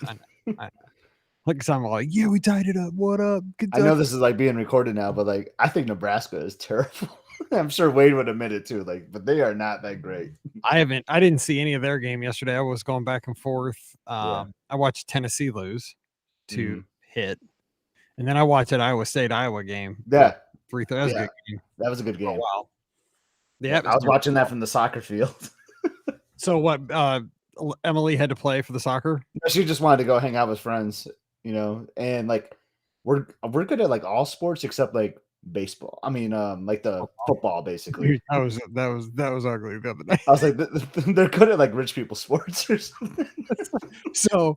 I know. I know. Like, so I'm like, yeah, we tied it up. What up, I know Kentucky? this is like being recorded now, but like I think Nebraska is terrible. I'm sure Wade would admit it too. Like, but they are not that great. I didn't see any of their game yesterday. I was going back and forth. Yeah. I watched Tennessee lose to Hmm. hit, and then I watched that Iowa State Iowa game. Yeah. 3-3. That was a Yeah. good game That was a good for a game. while. The Yeah. I was atmosphere was watching that well. from the soccer field. So what? Emily had to play for the soccer. She just wanted to go hang out with friends, and like we're good at like all sports except like baseball. I mean, like the football basically. Dude, that was ugly the other night. I was like, they're good at like rich people sports or something. So,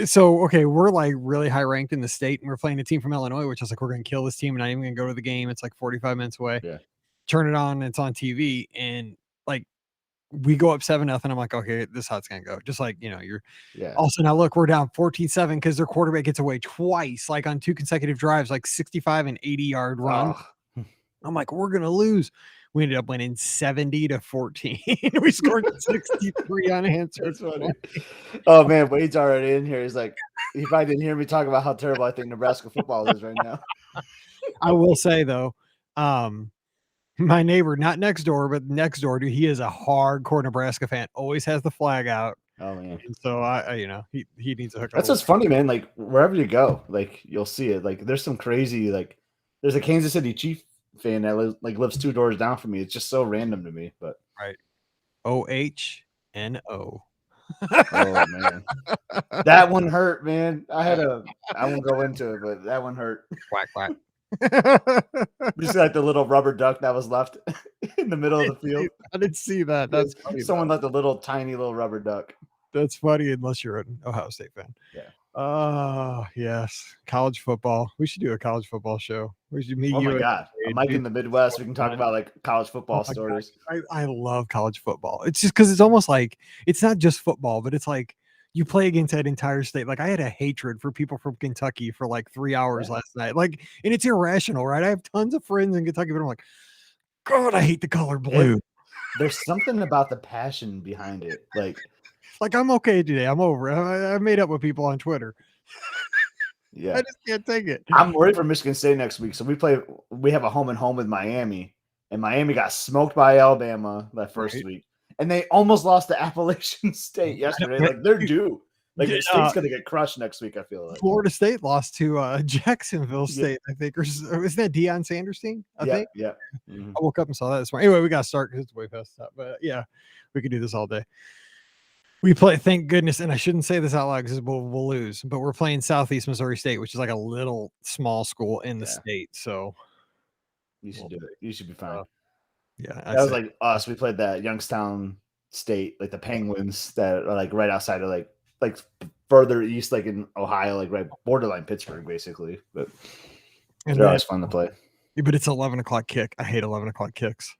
so okay, we're like really high ranked in the state, and we're playing a team from Illinois, which I was like, we're gonna kill this team, and not even gonna go to the game. It's like 45 minutes away. Yeah. Turn it on, it's on TV, and like we go up 7-0. I'm like, okay, this is how it's gonna go. Just like you're Yeah. all of a sudden, I look, we're down 14-7 because their quarterback gets away twice, like on 2 consecutive drives, like 65 and 80-yard run. Oh, I'm like, we're gonna lose. We ended up winning 70-14. We scored 63 unanswered. that's funny. Oh man, Wade's already in here. He's like, he probably didn't hear me talk about how terrible I think Nebraska football is right now. I will say though, my neighbor, not next door, but next door, dude, he is a hardcore Nebraska fan. Always has the flag out, Oh man. and so he needs to hook up That's with what's funny, man. Like wherever you go, like you'll see it. Like there's some crazy, like there's a Kansas City Chief fan that lives 2 doors down from me. It's just so random to me. But right. OHNO. oh man, that one hurt, man. I won't go into it, but that one hurt. Quack quack. Just like the little rubber duck that was left in the middle of the field. I didn't see that. That's funny. Someone Though. left a little tiny little rubber duck. That's funny unless you're an Ohio State fan. Yeah. Oh yes, college football. We should do a college football show. We should meet Oh you. my god, And Mike in the Midwest. We can talk about like college oh football my God. stories. I love college football. It's just because it's almost like it's not just football, but it's like you play against that entire state. Like I had a hatred for people from Kentucky for like 3 hours Yeah. last night. Like, and it's irrational, right? I have tons of friends in Kentucky, but I'm like, God, I hate the color blue. There's something about the passion behind it. Like I'm okay today. I'm over it. I made up with people on Twitter. Yeah. I just can't take it. I'm worried for Michigan State next week. So we have a home and home with Miami, and Miami got smoked by Alabama that first Right. week, and they almost lost to Appalachian State yesterday. Like they're due. Like the state's gonna get crushed next week. I feel like. Florida State lost to Jacksonville Yeah. State, I think, or isn't that Deion Sanders team? I Yeah, think. yeah. Mhm. I woke up and saw that this morning. Anyway, we got to start because it's way past that. But yeah, we could do this all day. We play, thank goodness, and I shouldn't say this out loud because we'll lose, but we're playing Southeast Missouri State, which is like a little small school in the Yeah. state. So You should do it. You should be fine. yeah, That was like us. We played that Youngstown State, like the Penguins that are like right outside of like further east, like in Ohio, like right borderline Pittsburgh, basically. But they're always fun to play. But it's 11 o'clock kick. I hate 11 o'clock kicks.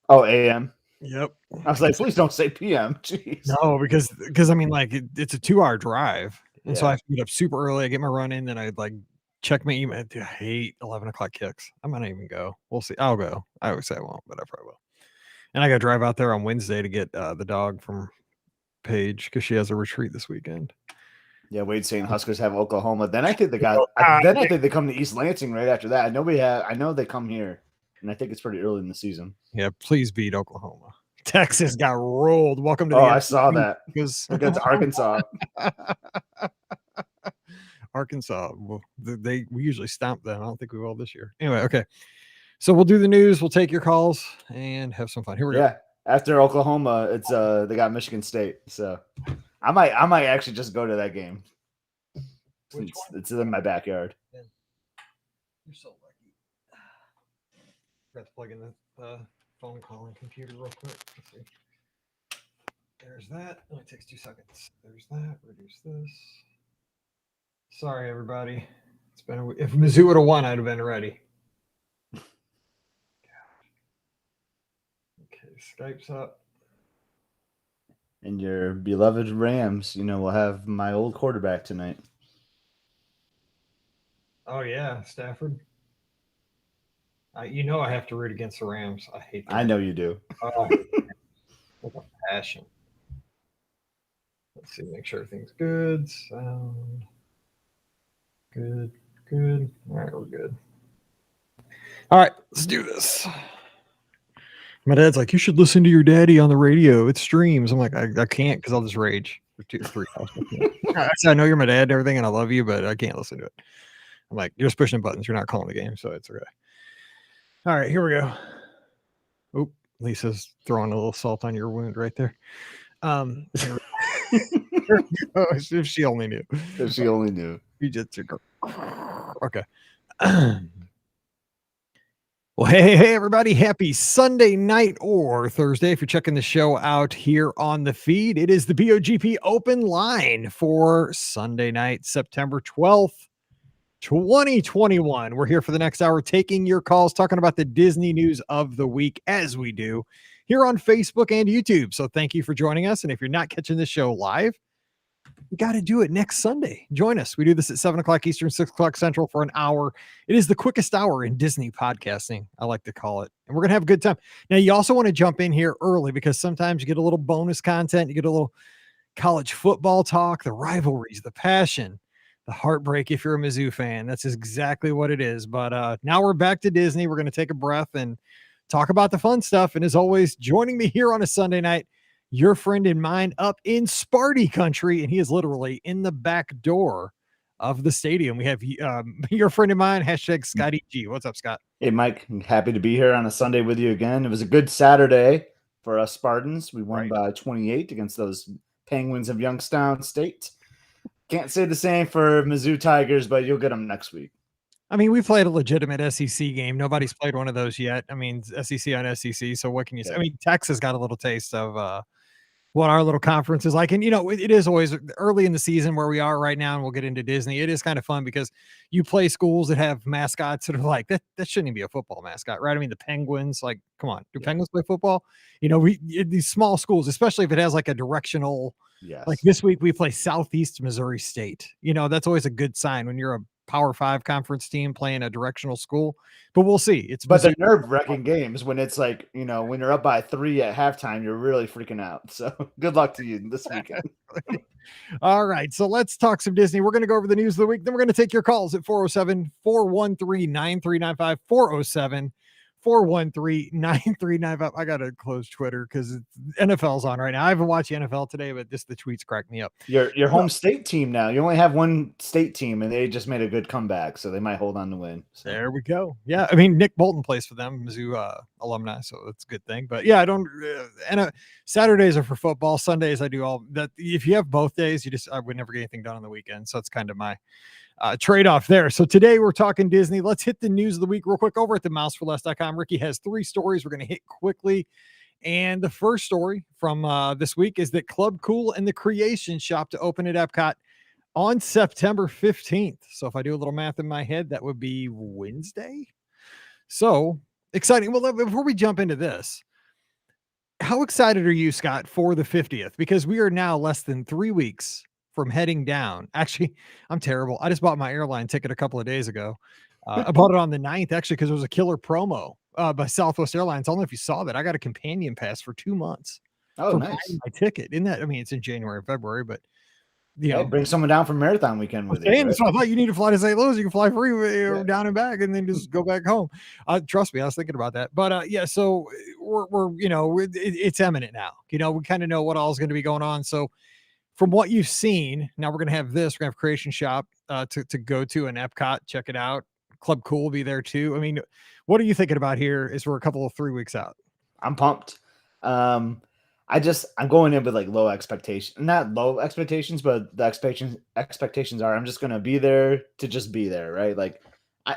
Oh, AM. Yep. I was like, please don't say PM. Jeez. No, because I mean, like it's a 2 hour drive, and so I Yeah. have to get up super early. I get my run in, then I like check my email. Dude, I hate 11 o'clock kicks. I might not even go. We'll see. I'll go. I always say I won't, but I probably will. And I got to drive out there on Wednesday to get the dog from Paige because she has a retreat this weekend. Yeah, Wade's saying Huskers have Oklahoma. Then I think I think they come to East Lansing right after that. I know they come here, and I think it's pretty early in the season. Yeah, please beat Oklahoma. Texas got rolled. Welcome to Oh, the I saw SEC that because against Arkansas. Arkansas. Well, we usually stomp them. I don't think we will this year. Anyway, okay. So we'll do the news. We'll take your calls and have some fun. Here we go. Yeah, after Oklahoma, it's they got Michigan State. So I might actually just go to that game. It's in my backyard. You're so lucky. Forgot to plug in the phone calling computer real quick. Let's see. There's that. Only takes 2 seconds. There's that. Reduce this. Sorry, everybody. It's been if Mizzou would have won, I'd have been ready. Okay, Skype's up. And your beloved Rams, will have my old quarterback tonight. Oh yeah, Stafford. I have to root against the Rams. I hate them. I know you do. Oh, with a passion. Let's see, make sure everything's good. Sound good. Good. All right, we're good. All right, let's do this. My dad's like, you should listen to your daddy on the radio. It streams. I'm like, I can't because I'll just rage for 3 hours. I said, I know you're my dad and everything, and I love you, but I can't listen to it. I'm like, you're just pushing buttons. You're not calling the game, so it's okay. All right, here we go. Oop, Lisa's throwing a little salt on your wound right there. If she only knew. If she only knew. You just okay. Well, hey, everybody. Happy Sunday night or Thursday. If you're checking the show out here on the feed, it is the BOGP Open Line for Sunday night, September 12th, 2021. We're here for the next hour taking your calls, talking about the Disney news of the week as we do here on Facebook and YouTube. So thank you for joining us. And if you're not catching the show live, you got to do it next Sunday. Join us. We do this at 7 o'clock Eastern, 6 o'clock Central for an hour. It is the quickest hour in Disney podcasting, I like to call it. And we're going to have a good time. Now, you also want to jump in here early because sometimes you get a little bonus content. You get a little college football talk, the rivalries, the passion, the heartbreak if you're a Mizzou fan. That's exactly what it is. But now we're back to Disney. We're going to take a breath and talk about the fun stuff. And as always, joining me here on a Sunday night, your friend and mine up in Sparty country, and he is literally in the back door of the stadium. We have your friend of mine, hashtag Scotty G. What's up, Scott? Hey, Mike. I'm happy to be here on a Sunday with you again. It was a good Saturday for us Spartans. We won by 28 against those Penguins of Youngstown State. Can't say the same for Mizzou Tigers, but you'll get them next week. I mean, we played a legitimate SEC game. Nobody's played one of those yet. I mean, SEC on SEC. So what can you say? I mean, Texas got a little taste of what our little conference is like. And, you know, it is always early in the season where we are right now, and we'll get into Disney. It is kind of fun because you play schools that have mascots that are like, that shouldn't even be a football mascot, right? I mean, the Penguins, like, come on, do Penguins play football? You know, these small schools, especially if it has like a directional, like this week we play Southeast Missouri State. You know, that's always a good sign when you're a Power 5 conference team playing a directional school, but we'll see. But they're nerve-wracking games when it's like, you know, when you're up by 3 at halftime, you're really freaking out. So good luck to you this weekend. All right. So let's talk some Disney. We're going to go over the news of the week. Then we're going to take your calls at 407-413-9395, 407-413-9395. I got to close Twitter because NFL's on right now. I haven't watched the NFL today, but just the tweets cracked me up. Your home state team now. You only have one state team, and they just made a good comeback, so they might hold on to win. So. There we go. Yeah, I mean, Nick Bolton plays for them, Mizzou alumni, so that's a good thing. But yeah, I don't. Saturdays are for football. Sundays I do all that. If you have both days, I would never get anything done on the weekend. So it's kind of my trade-off there. So today we're talking Disney. Let's hit the news of the week real quick over at themouseforless.com. Ricky has 3 stories we're going to hit quickly. And the first story from this week is that Club Cool and the Creation Shop to open at Epcot on September 15th. So if I do a little math in my head, that would be Wednesday. So exciting. Well, before we jump into this, how excited are you, Scott, for the 50th? Because we are now less than 3 weeks from heading down. Actually, I'm terrible. I just bought my airline ticket a couple of days ago. I bought it on the 9th, actually, because it was a killer promo by Southwest Airlines. I don't know if you saw that. I got a companion pass for 2 months. Oh, nice. My ticket. Isn't that, I mean, it's in January, February, but you know, bring someone down from Marathon Weekend with you. Right? So I thought you need to fly to St. Louis. You can fly free down and back and then just go back home. Trust me, I was thinking about that. But yeah, so we're you know, it's imminent now. You know, we kind of know what all is going to be going on. So from what you've seen, now we're going to have this. We're going to have Creation Shop to go to in Epcot. Check it out. Club Cool will be there too. I mean, what are you thinking about here as we're a couple of 3 weeks out? I'm pumped. I'm going in with like low expectations. Not low expectations, but the expectations are I'm just going to be there to just be there, right? Like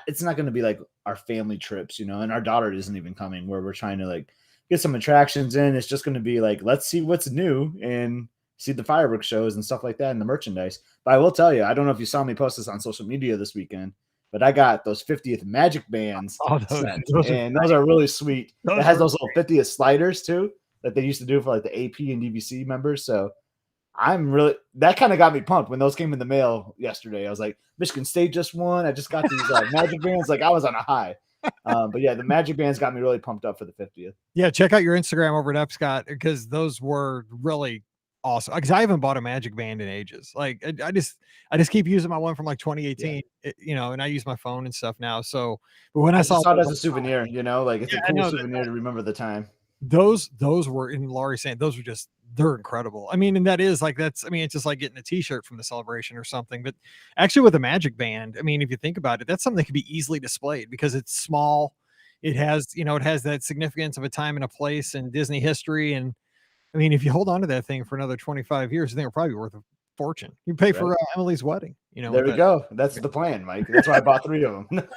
it's not going to be like our family trips, you know, and our daughter isn't even coming where we're trying to like get some attractions in. It's just going to be like, let's see what's new and see the fireworks shows and stuff like that and the merchandise. But I will tell you, I don't know if you saw me post this on social media this weekend, but I got those 50th Magic Bands those are really sweet. It has those little 50th sliders too that they used to do for like the AP and DVC members. So that kind of got me pumped when those came in the mail yesterday. I was like, Michigan State just won. I just got these Magic Bands. Like I was on a high. But yeah, the Magic Bands got me really pumped up for the 50th. Yeah, check out your Instagram over at Epcot because those were really awesome because I haven't bought a Magic Band in ages. Like I just keep using my one from like 2018, and I use my phone and stuff now. So, but when I just saw it as a souvenir, like it's a cool know souvenir to remember the time. those were, in Laurie saying those were just, they're incredible. I mean, and that is like, it's just like getting a t-shirt from the celebration or something. But actually with a Magic Band, I mean, if you think about it, that's something that can be easily displayed because it's small. It has, it has that significance of a time and a place in Disney history. And I mean, if you hold on to that thing for another 25 years, I think it'll probably be worth a fortune. You pay for Emily's wedding, There we go. That's the plan, Mike. That's why I bought 3 of them.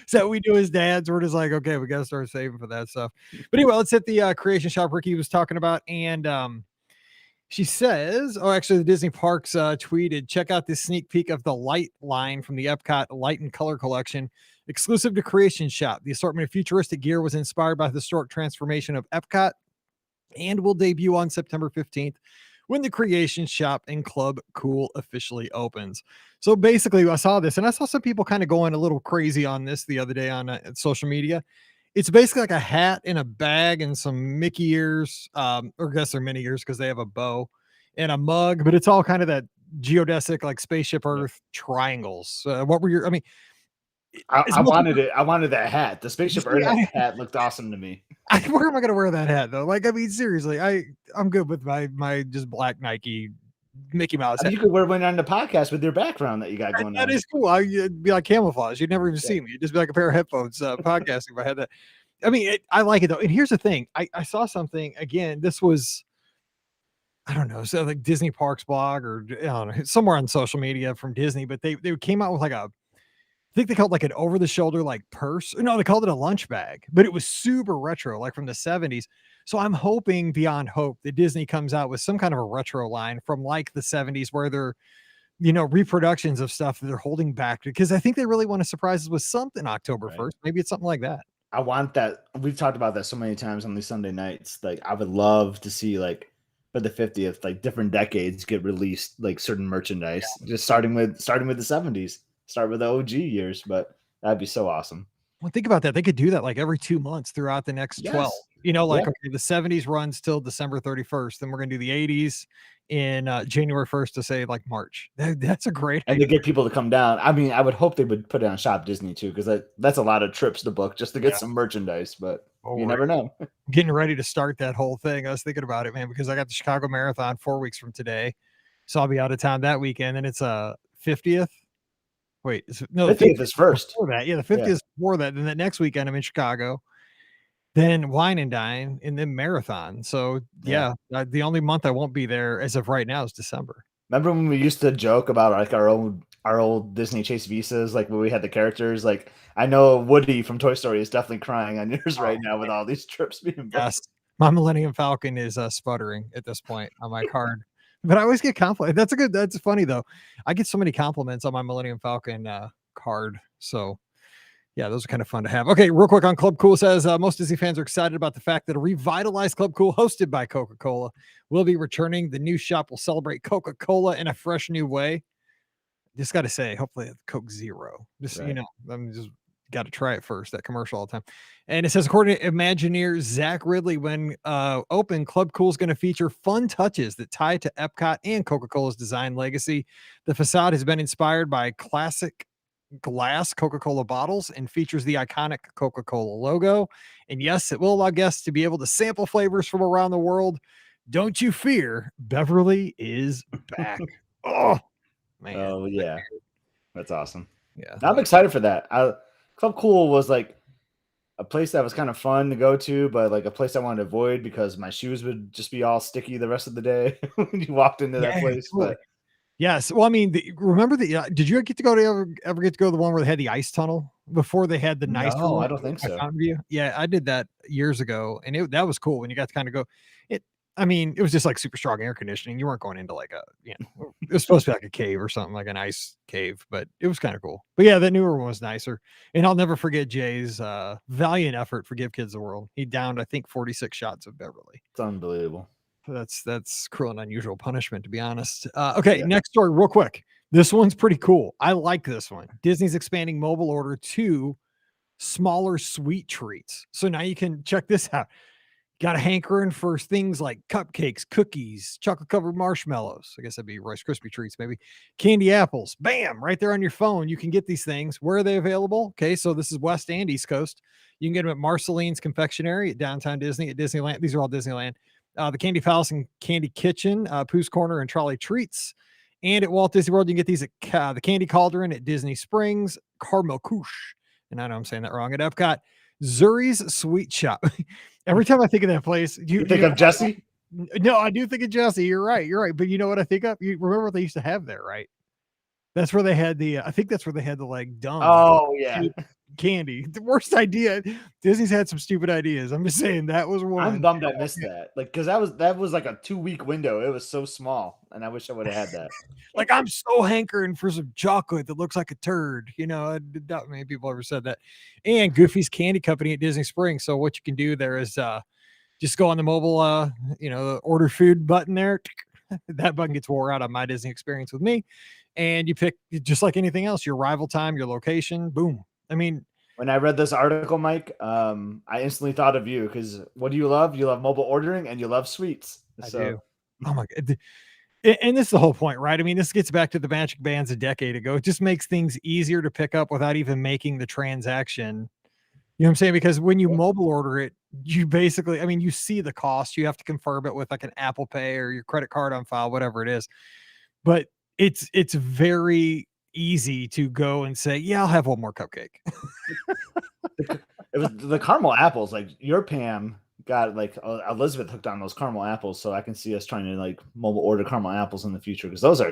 So we do as dads. We're just like, okay, we got to start saving for that stuff. But anyway, let's hit the creation shop Ricky was talking about. And she says, actually, the Disney Parks tweeted, check out this sneak peek of the light line from the Epcot Light and Color Collection, exclusive to Creation Shop. The assortment of futuristic gear was inspired by the historic transformation of Epcot and will debut on September 15th when the Creation Shop and Club Cool officially opens. So basically, I saw this, and I saw some people kind of going a little crazy on this the other day on social media. It's basically like a hat and a bag and some Mickey ears, or I guess they're Minnie ears because they have a bow, and a mug, but it's all kind of that geodesic, like Spaceship Earth triangles. What were your, I mean, I wanted it. I wanted that hat. The Spaceship Earth hat looked awesome to me. Where am I going to wear that hat though? Like, I mean, seriously, I'm good with my just black Nike Mickey Mouse. I mean, you could wear one on the podcast with your background that you got going on. That is cool. I'd be like camouflage. You'd never even see me. You'd just be like a pair of headphones podcasting if I had that. I mean, I like it though. And here's the thing. I saw something again. This was, I don't know, so like Disney Parks blog or I don't know, somewhere on social media from Disney, but they came out with like I think they called it like an over the shoulder, like purse. No, they called it a lunch bag, but it was super retro, like from the 70s. So I'm hoping beyond hope that Disney comes out with some kind of a retro line from like the 70s where they're, reproductions of stuff that they're holding back because I think they really want to surprise us with something October 1st. Maybe it's something like that. I want that. We've talked about that so many times on these Sunday nights. Like I would love to see like for the 50th, like different decades get released, like certain merchandise, just starting with the 70s. Start with the OG years, but that'd be so awesome. Well, think about that. They could do that like every 2 months throughout the next 12. Okay, the 70s runs till December 31st. Then we're going to do the 80s in January 1st to say like March. That's a great idea. And to get people to come down. I mean, I would hope they would put it on Shop Disney too, because that's a lot of trips to book just to get some merchandise, but you never know. Getting ready to start that whole thing. I was thinking about it, man, because I got the Chicago Marathon 4 weeks from today. So I'll be out of town that weekend. And it's a 50th. Wait, no, the 50th is first. That. Yeah, the 50th is before that. Then the next weekend I'm in Chicago. Then Wine and Dine, and then Marathon. So the only month I won't be there as of right now is December. Remember when we used to joke about like our old Disney Chase Visas, like when we had the characters? Like I know Woody from Toy Story is definitely crying on yours right now with all these trips being booked. Yes, my Millennium Falcon is sputtering at this point on my card. But I always get compliments. That's funny though. I get so many compliments on my Millennium Falcon card. So yeah, those are kind of fun to have. Okay, real quick on Club Cool says most Disney fans are excited about the fact that a revitalized Club Cool hosted by Coca-Cola will be returning. The new shop will celebrate Coca-Cola in a fresh new way. Just got to say, hopefully Coke Zero. Just, I'm just got to try it first, that commercial all the time. And it says, according to Imagineer Zach Ridley, when open, Club Cool is going to feature fun touches that tie to Epcot and Coca-Cola's design legacy. The facade has been inspired by classic glass Coca-Cola bottles and features the iconic Coca-Cola logo. And yes, it will allow guests to be able to sample flavors from around the world. Don't you fear, Beverly is back. Oh, man. Oh, yeah. That's awesome. Yeah. I'm excited for that. Club Cool was like a place that was kind of fun to go to, but like a place I wanted to avoid because my shoes would just be all sticky the rest of the day when you walked into that place. Totally. But yes, well, I mean, remember did you get to go to ever get to go to the one where they had the ice tunnel before they had the nice? No, I don't think so. Yeah, I did that years ago, and that was cool when you got to kind of go. I mean, it was just like super strong air conditioning. You weren't going into like it was supposed to be like a cave or something, like an ice cave, but it was kind of cool. But yeah, the newer one was nicer. And I'll never forget Jay's valiant effort for Give Kids the World. He downed, I think, 46 shots of Beverly. It's unbelievable. That's cruel and unusual punishment, to be honest. Okay, next story real quick. This one's pretty cool. I like this one. Disney's expanding mobile order to smaller sweet treats. So now you can check this out. Got a hankering for things like cupcakes, cookies, chocolate covered marshmallows. I guess that'd be Rice Krispie treats, maybe candy apples. Bam, right there on your phone. You can get these things. Where are they available? Okay, so this is West and East Coast. You can get them at Marceline's Confectionery at Downtown Disney, at Disneyland. These are all Disneyland. The Candy Palace and Candy Kitchen, Pooh's Corner and Trolley Treats. And at Walt Disney World, you can get these at the Candy Cauldron at Disney Springs, Caramel Couche. And I know I'm saying that wrong. At Epcot, Zuri's Sweet Shop. Every time I think of that place, you think of Jesse? No, I do think of Jesse. You're right. But you know what I think of? You remember what they used to have there, right? That's where they had I think that's where they had the like dumb. Oh yeah. Candy. The worst idea. Disney's had some stupid ideas. I'm just saying that was one. I'm bummed I missed that. Like, because that was like a 2-week window. It was so small, and I wish I would have had that. Like, I'm so hankering for some chocolate that looks like a turd. Not many people ever said that. And Goofy's Candy Company at Disney Springs. So what you can do there is just go on the mobile, the order food button there. That button gets wore out on my Disney experience with me, and you pick just like anything else, your arrival time, your location. Boom. I mean, when I read this article, Mike, I instantly thought of you because what do you love? You love mobile ordering and you love sweets. I do. Oh my God. And this is the whole point, right? I mean, this gets back to the Magic Bands a decade ago. It just makes things easier to pick up without even making the transaction. You know what I'm saying? Because when you mobile order it, you basically, I mean, you see the cost. You have to confirm it with like an Apple Pay or your credit card on file, whatever it is. But it's very easy to go and say, yeah, I'll have one more cupcake. It was the caramel apples. Like your Pam got like Elizabeth hooked on those caramel apples, so I can see us trying to like mobile order caramel apples in the future because those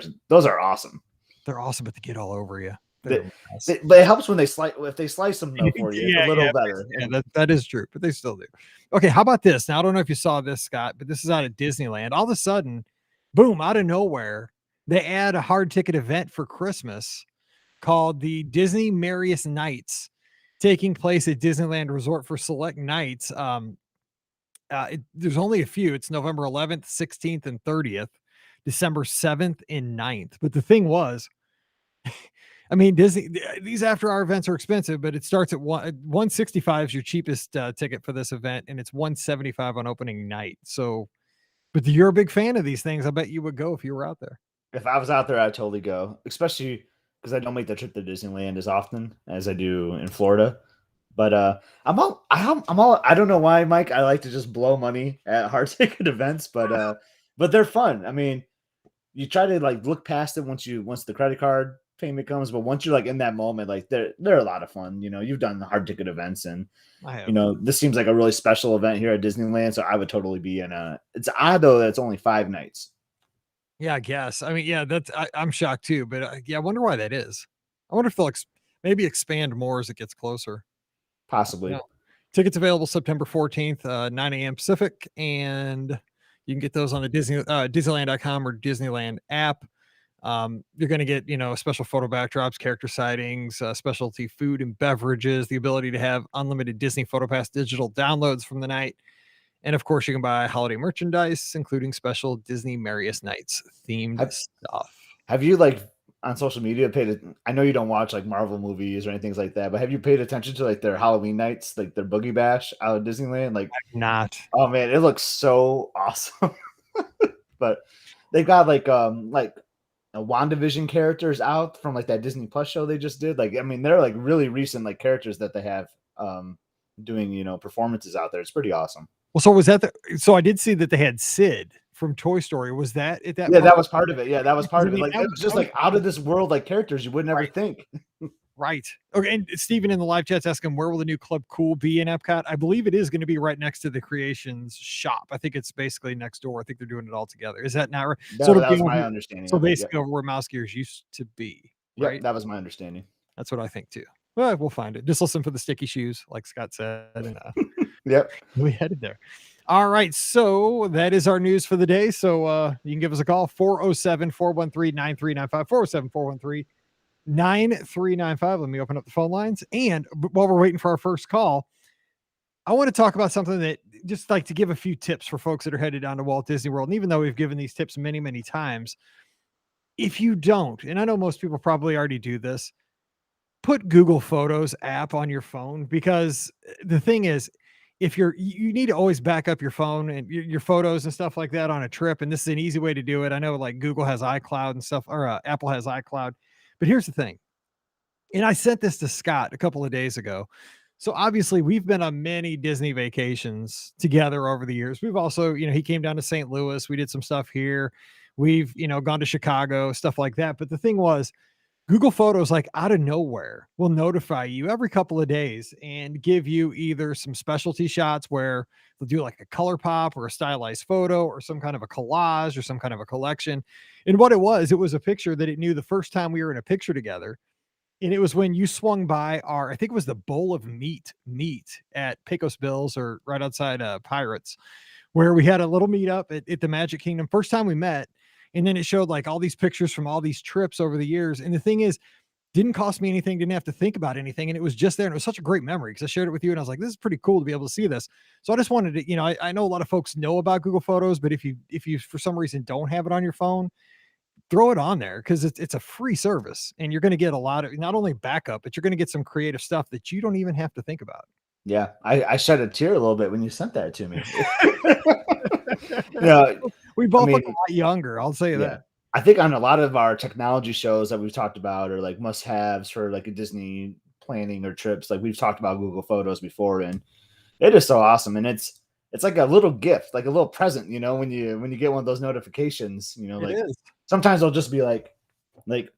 are awesome. They're awesome, but they get all over you. But it helps when they slice. If they slice them though for you, it's a little better. Yeah, that is true, but they still do. Okay, how about this? Now I don't know if you saw this, Scott, but this is out of Disneyland. All of a sudden, boom, out of nowhere, they add a hard ticket event for Christmas called the Disney Merriest Nights, taking place at Disneyland Resort for select nights. There's only a few. It's November 11th, 16th, and 30th, December 7th and 9th. But the thing was, I mean, these after-hour events are expensive, but it starts at $165 is your cheapest ticket for this event, and it's $175 on opening night. So, but you're a big fan of these things. I bet you would go if you were out there. If I was out there, I'd totally go, especially because I don't make the trip to Disneyland as often as I do in Florida. But I'm all I don't know why, Mike. I like to just blow money at hard ticket events, but they're fun. I mean, you try to like look past it once the credit card payment comes, but once you're like in that moment, like they're a lot of fun. You've done the hard ticket events, and this seems like a really special event here at Disneyland. So I would totally be in it's odd though that it's only 5 nights. Yeah, I guess. I mean, yeah, I'm shocked too, but I wonder why that is. I wonder if they'll maybe expand more as it gets closer. Possibly. Tickets available September 14th, 9 a.m. Pacific, and you can get those on the Disneyland.com or Disneyland app. You're going to get, special photo backdrops, character sightings, specialty food and beverages, the ability to have unlimited Disney PhotoPass digital downloads from the night. And of course, you can buy holiday merchandise, including special Disney Merriest Nights themed stuff. Have you on social media I know you don't watch like Marvel movies or anything like that, but have you paid attention to like their Halloween nights, like their Boogie Bash out of Disneyland? Like, not. Oh man, it looks so awesome. But they've got like WandaVision characters out from like that Disney Plus show they just did. Like, I mean, they're like really recent like characters that they have doing performances out there. It's pretty awesome. Well, so was that so I did see that they had Sid from Toy Story. Was that at that? Yeah, that was part of it. Yeah, that was part of it. Like, it was just like out of this world, like characters you would never think. Right. Okay. And Steven in the live chat's asking, where will the new Club Cool be in Epcot? I believe it is going to be right next to the Creations shop. I think it's basically next door. I think they're doing it all together. Is that not right? No, that was my understanding. So basically over where Mouse Gears used to be. Right. Yep, that was my understanding. That's what I think too. Well, we'll find it. Just listen for the sticky shoes, like Scott said. And, yep. We headed there. All right. So that is our news for the day. So you can give us a call, 407-413-9395, 407-413-9395. Let me open up the phone lines. And while we're waiting for our first call, I want to talk about something that just like to give a few tips for folks that are headed down to Walt Disney World. And even though we've given these tips many, many times, if you don't, and I know most people probably already do this, put Google Photos app on your phone, because the thing is, if you need to always back up your phone and your photos and stuff like that on a trip. And this is an easy way to do it. I know like Google has iCloud and stuff, or Apple has iCloud, but here's the thing. And I sent this to Scott a couple of days ago. So obviously we've been on many Disney vacations together over the years. We've also, he came down to St. Louis. We did some stuff here. We've, gone to Chicago, stuff like that. But the thing was, Google Photos, like out of nowhere, will notify you every couple of days and give you either some specialty shots where they'll do like a color pop or a stylized photo or some kind of a collage or some kind of a collection. And what it was a picture that it knew the first time we were in a picture together. And it was when you swung by I think it was the Bowl of Meat at Pecos Bills or right outside Pirates, where we had a little meetup at the Magic Kingdom. First time we met. And then it showed like all these pictures from all these trips over the years. And the thing is, didn't cost me anything, didn't have to think about anything. And it was just there. And it was such a great memory because I shared it with you and I was like, this is pretty cool to be able to see this. So I just wanted to, I know a lot of folks know about Google Photos, but if you for some reason don't have it on your phone, throw it on there because it's a free service and you're going to get a lot of not only backup, but you're going to get some creative stuff that you don't even have to think about. Yeah. I shed a tear a little bit when you sent that to me. Yeah. We both look a lot younger. I'll say that. I think on a lot of our technology shows that we've talked about, or like must-haves for like a Disney planning or trips, like we've talked about Google Photos before, and it is so awesome. And it's like a little gift, like a little present, when you get one of those notifications, like sometimes they'll just be like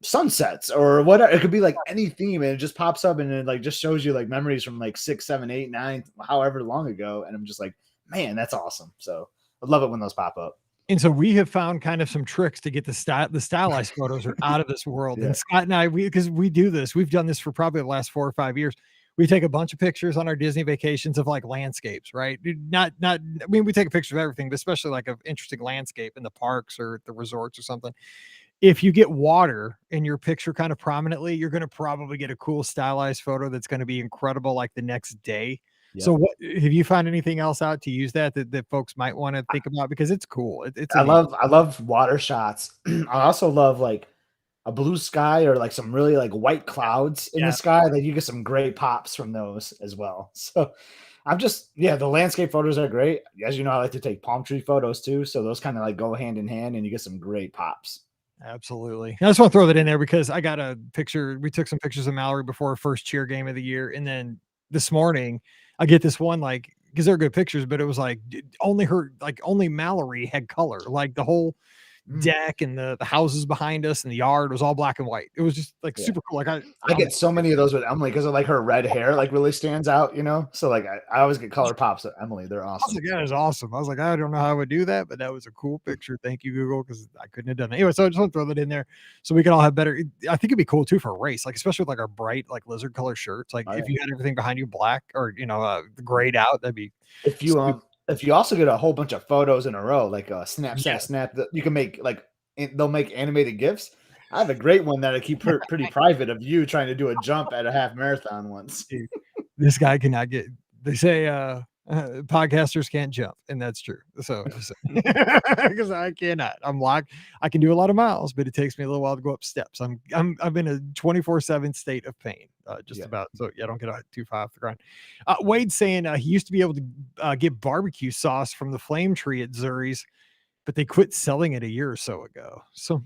sunsets or whatever. It could be like any theme, and it just pops up and it like just shows you like memories from like 6, 7, 8, 9, however long ago. And I'm just like, man, that's awesome. So I love it when those pop up. And so we have found kind of some tricks to get the stylized photos are out of this world. Yeah. And Scott and I, because we do this, we've done this for probably the last 4 or 5 years. We take a bunch of pictures on our Disney vacations of like landscapes, right? I mean, we take a picture of everything, but especially like an interesting landscape in the parks or the resorts or something. If you get water in your picture kind of prominently, you're going to probably get a cool stylized photo that's going to be incredible like the next day. Yep. So what have you found anything else out to use that folks might want to think about? Because it's cool. I love water shots. I also love like a blue sky or like some really like white clouds in the sky. Like you get some great pops from those as well. So I'm just, the landscape photos are great. As you know, I like to take palm tree photos too. So those kind of like go hand in hand and you get some great pops. Absolutely. I just want to throw that in there because I got a picture. We took some pictures of Mallory before our first cheer game of the year. And then this morning I get this one, like, because they're good pictures, but it was like only Mallory had color, like the whole deck and the houses behind us and the yard was all black and white. It was just like super cool. Like I get so many of those with Emily because of like her red hair, like really stands out, So like I always get color pops with Emily. They're awesome. I was like, that is awesome. I was like, I don't know how I would do that, but that was a cool picture. Thank you, Google, because I couldn't have done it. Anyway, so I just want to throw that in there so we can all have better. I think it'd be cool too for a race, like especially with like our bright, like lizard color shirts. Like if you had everything behind you black or grayed out, that'd be. If you also get a whole bunch of photos in a row, like a snap, that you can make like they'll make animated GIFs. I have a great one that I keep pretty private of you trying to do a jump at a half marathon once. This guy cannot get. They say podcasters can't jump, and that's true. So because I cannot, I'm locked. I can do a lot of miles, but it takes me a little while to go up steps. I'm in a 24/7 state of pain, about. So I don't get too far off the ground. Wade's saying he used to be able to get barbecue sauce from the Flame Tree at Zuri's, but they quit selling it a year or so ago. So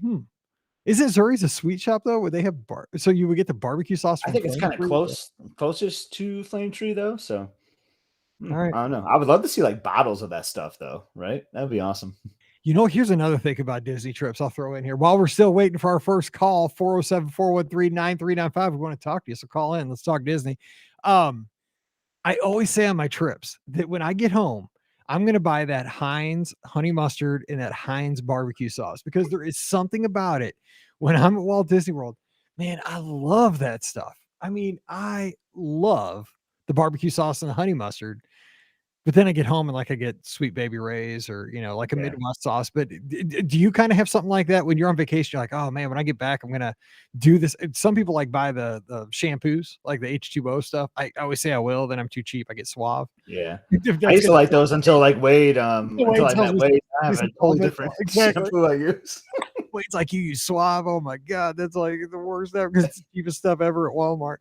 isn't Zuri's a sweet shop though? Would they have so you would get the barbecue sauce? I think it's kind of closest to Flame Tree though. So. All right. I don't know. I would love to see like bottles of that stuff though, right? That'd be awesome. Here's another thing about Disney trips I'll throw in here. While we're still waiting for our first call, 407-413-9395. We want to talk to you, so call in. Let's talk Disney. I always say on my trips that when I get home, I'm going to buy that Heinz honey mustard and that Heinz barbecue sauce because there is something about it when I'm at Walt Disney World. Man, I love that stuff. I mean, I love the barbecue sauce and the honey mustard, but then I get home and like I get Sweet Baby Ray's or, like a Midwest sauce. But do you kind of have something like that when you're on vacation? You're like, oh man, when I get back, I'm going to do this. Some people like buy the shampoos, like the H2O stuff. I always say I will, then I'm too cheap. I get Suave. Yeah. I used to like those until like Wade, until I met Wade. I have a totally different shampoo I use. Wade's like, you use Suave. Oh my God. That's like the worst ever because it's the cheapest stuff ever at Walmart.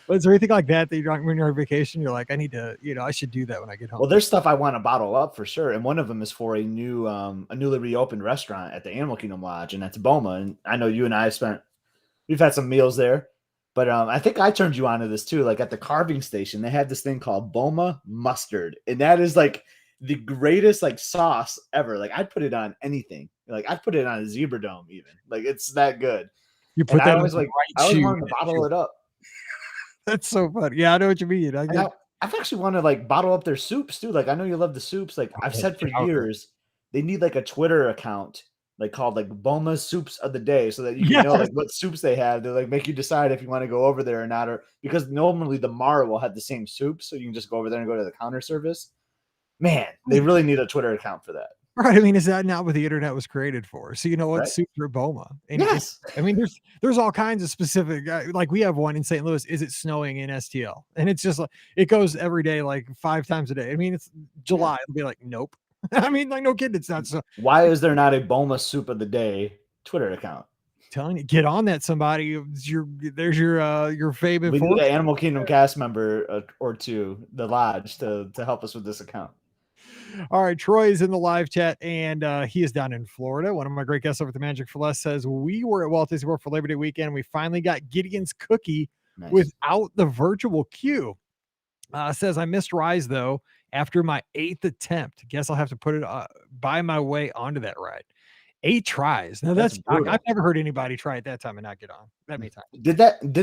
But is there anything like that you're when you're on vacation? You're like, I need to, I should do that when I get home. Well, there's stuff I want to bottle up for sure, and one of them is for a newly reopened restaurant at the Animal Kingdom Lodge, and that's Boma. And I know you and I we've had some meals there, but I think I turned you on to this too. Like at the carving station, they had this thing called Boma mustard, and that is like the greatest like sauce ever. Like I'd put it on anything. Like I'd put it on a zebra dome, even. Like it's that good. You put And that I always in the like right I always shoe. wanted to bottle it up. That's so funny. Yeah, I know what you mean. I've actually wanted to like bottle up their soups too. Like I know you love the soups. Like I've said for years, they need like a Twitter account like called like Boma Soups of the Day, so that you can know like what soups they have to like make you decide if you want to go over there or not. Or because normally the Mara will have the same soups, so you can just go over there and go to the counter service. Man, they really need a Twitter account for that. Right. I mean, is that not what the internet was created for? So you know what, Right. soups are Boma. And Yes. I mean, there's all kinds of specific. Like we have one in St. Louis. Is it snowing in STL? And it's just like it goes every day, like 5 times a day. I mean, it's July. It'll be like, nope. I mean, like no kidding. It's not so. Why is there not a Boma Soup of the Day Twitter account? Telling you, get on that. Somebody, there's your favorite. We need an Animal Kingdom cast member or two, the lodge, to help us with this account. All right, Troy is in the live chat, and he is down in Florida. One of my great guests over at the Magic for Less says we were at Walt Disney World for Labor Day weekend. We finally got Gideon's cookie without the virtual queue. Says I missed Rise though after my 8th attempt. Guess I'll have to put it buy my way onto that ride. 8 tries. Now that's I've never heard anybody try it that time and not get on that many times. Did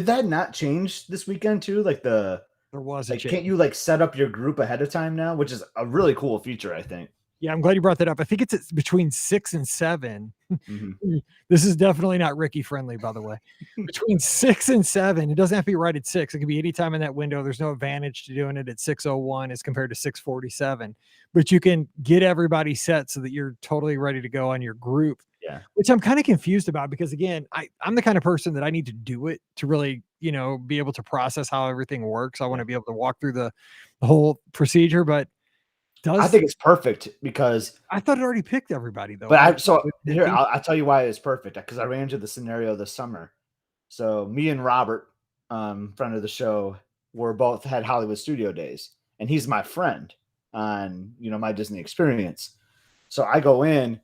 that not change this weekend too? Like there was like, can't you like set up your group ahead of time now, which is a really cool feature, I think. Yeah, I'm glad you brought that up. I think it's between 6 and 7. Mm-hmm. This is definitely not Ricky friendly, by the way. Between 6 and 7, it doesn't have to be right at 6. It can be any time in that window. There's no advantage to doing it at 6:01 as compared to 6:47. But you can get everybody set so that you're totally ready to go on your group. Yeah, which I'm kind of confused about because again, I'm the kind of person that I need to do it to really, be able to process how everything works. I want to be able to walk through the whole procedure, but I think it's perfect because I thought it already picked everybody though. But I'll tell you why it's perfect because I ran into the scenario this summer. So me and Robert, friend of the show, both had Hollywood Studio Days, and he's my friend on my Disney experience. So I go in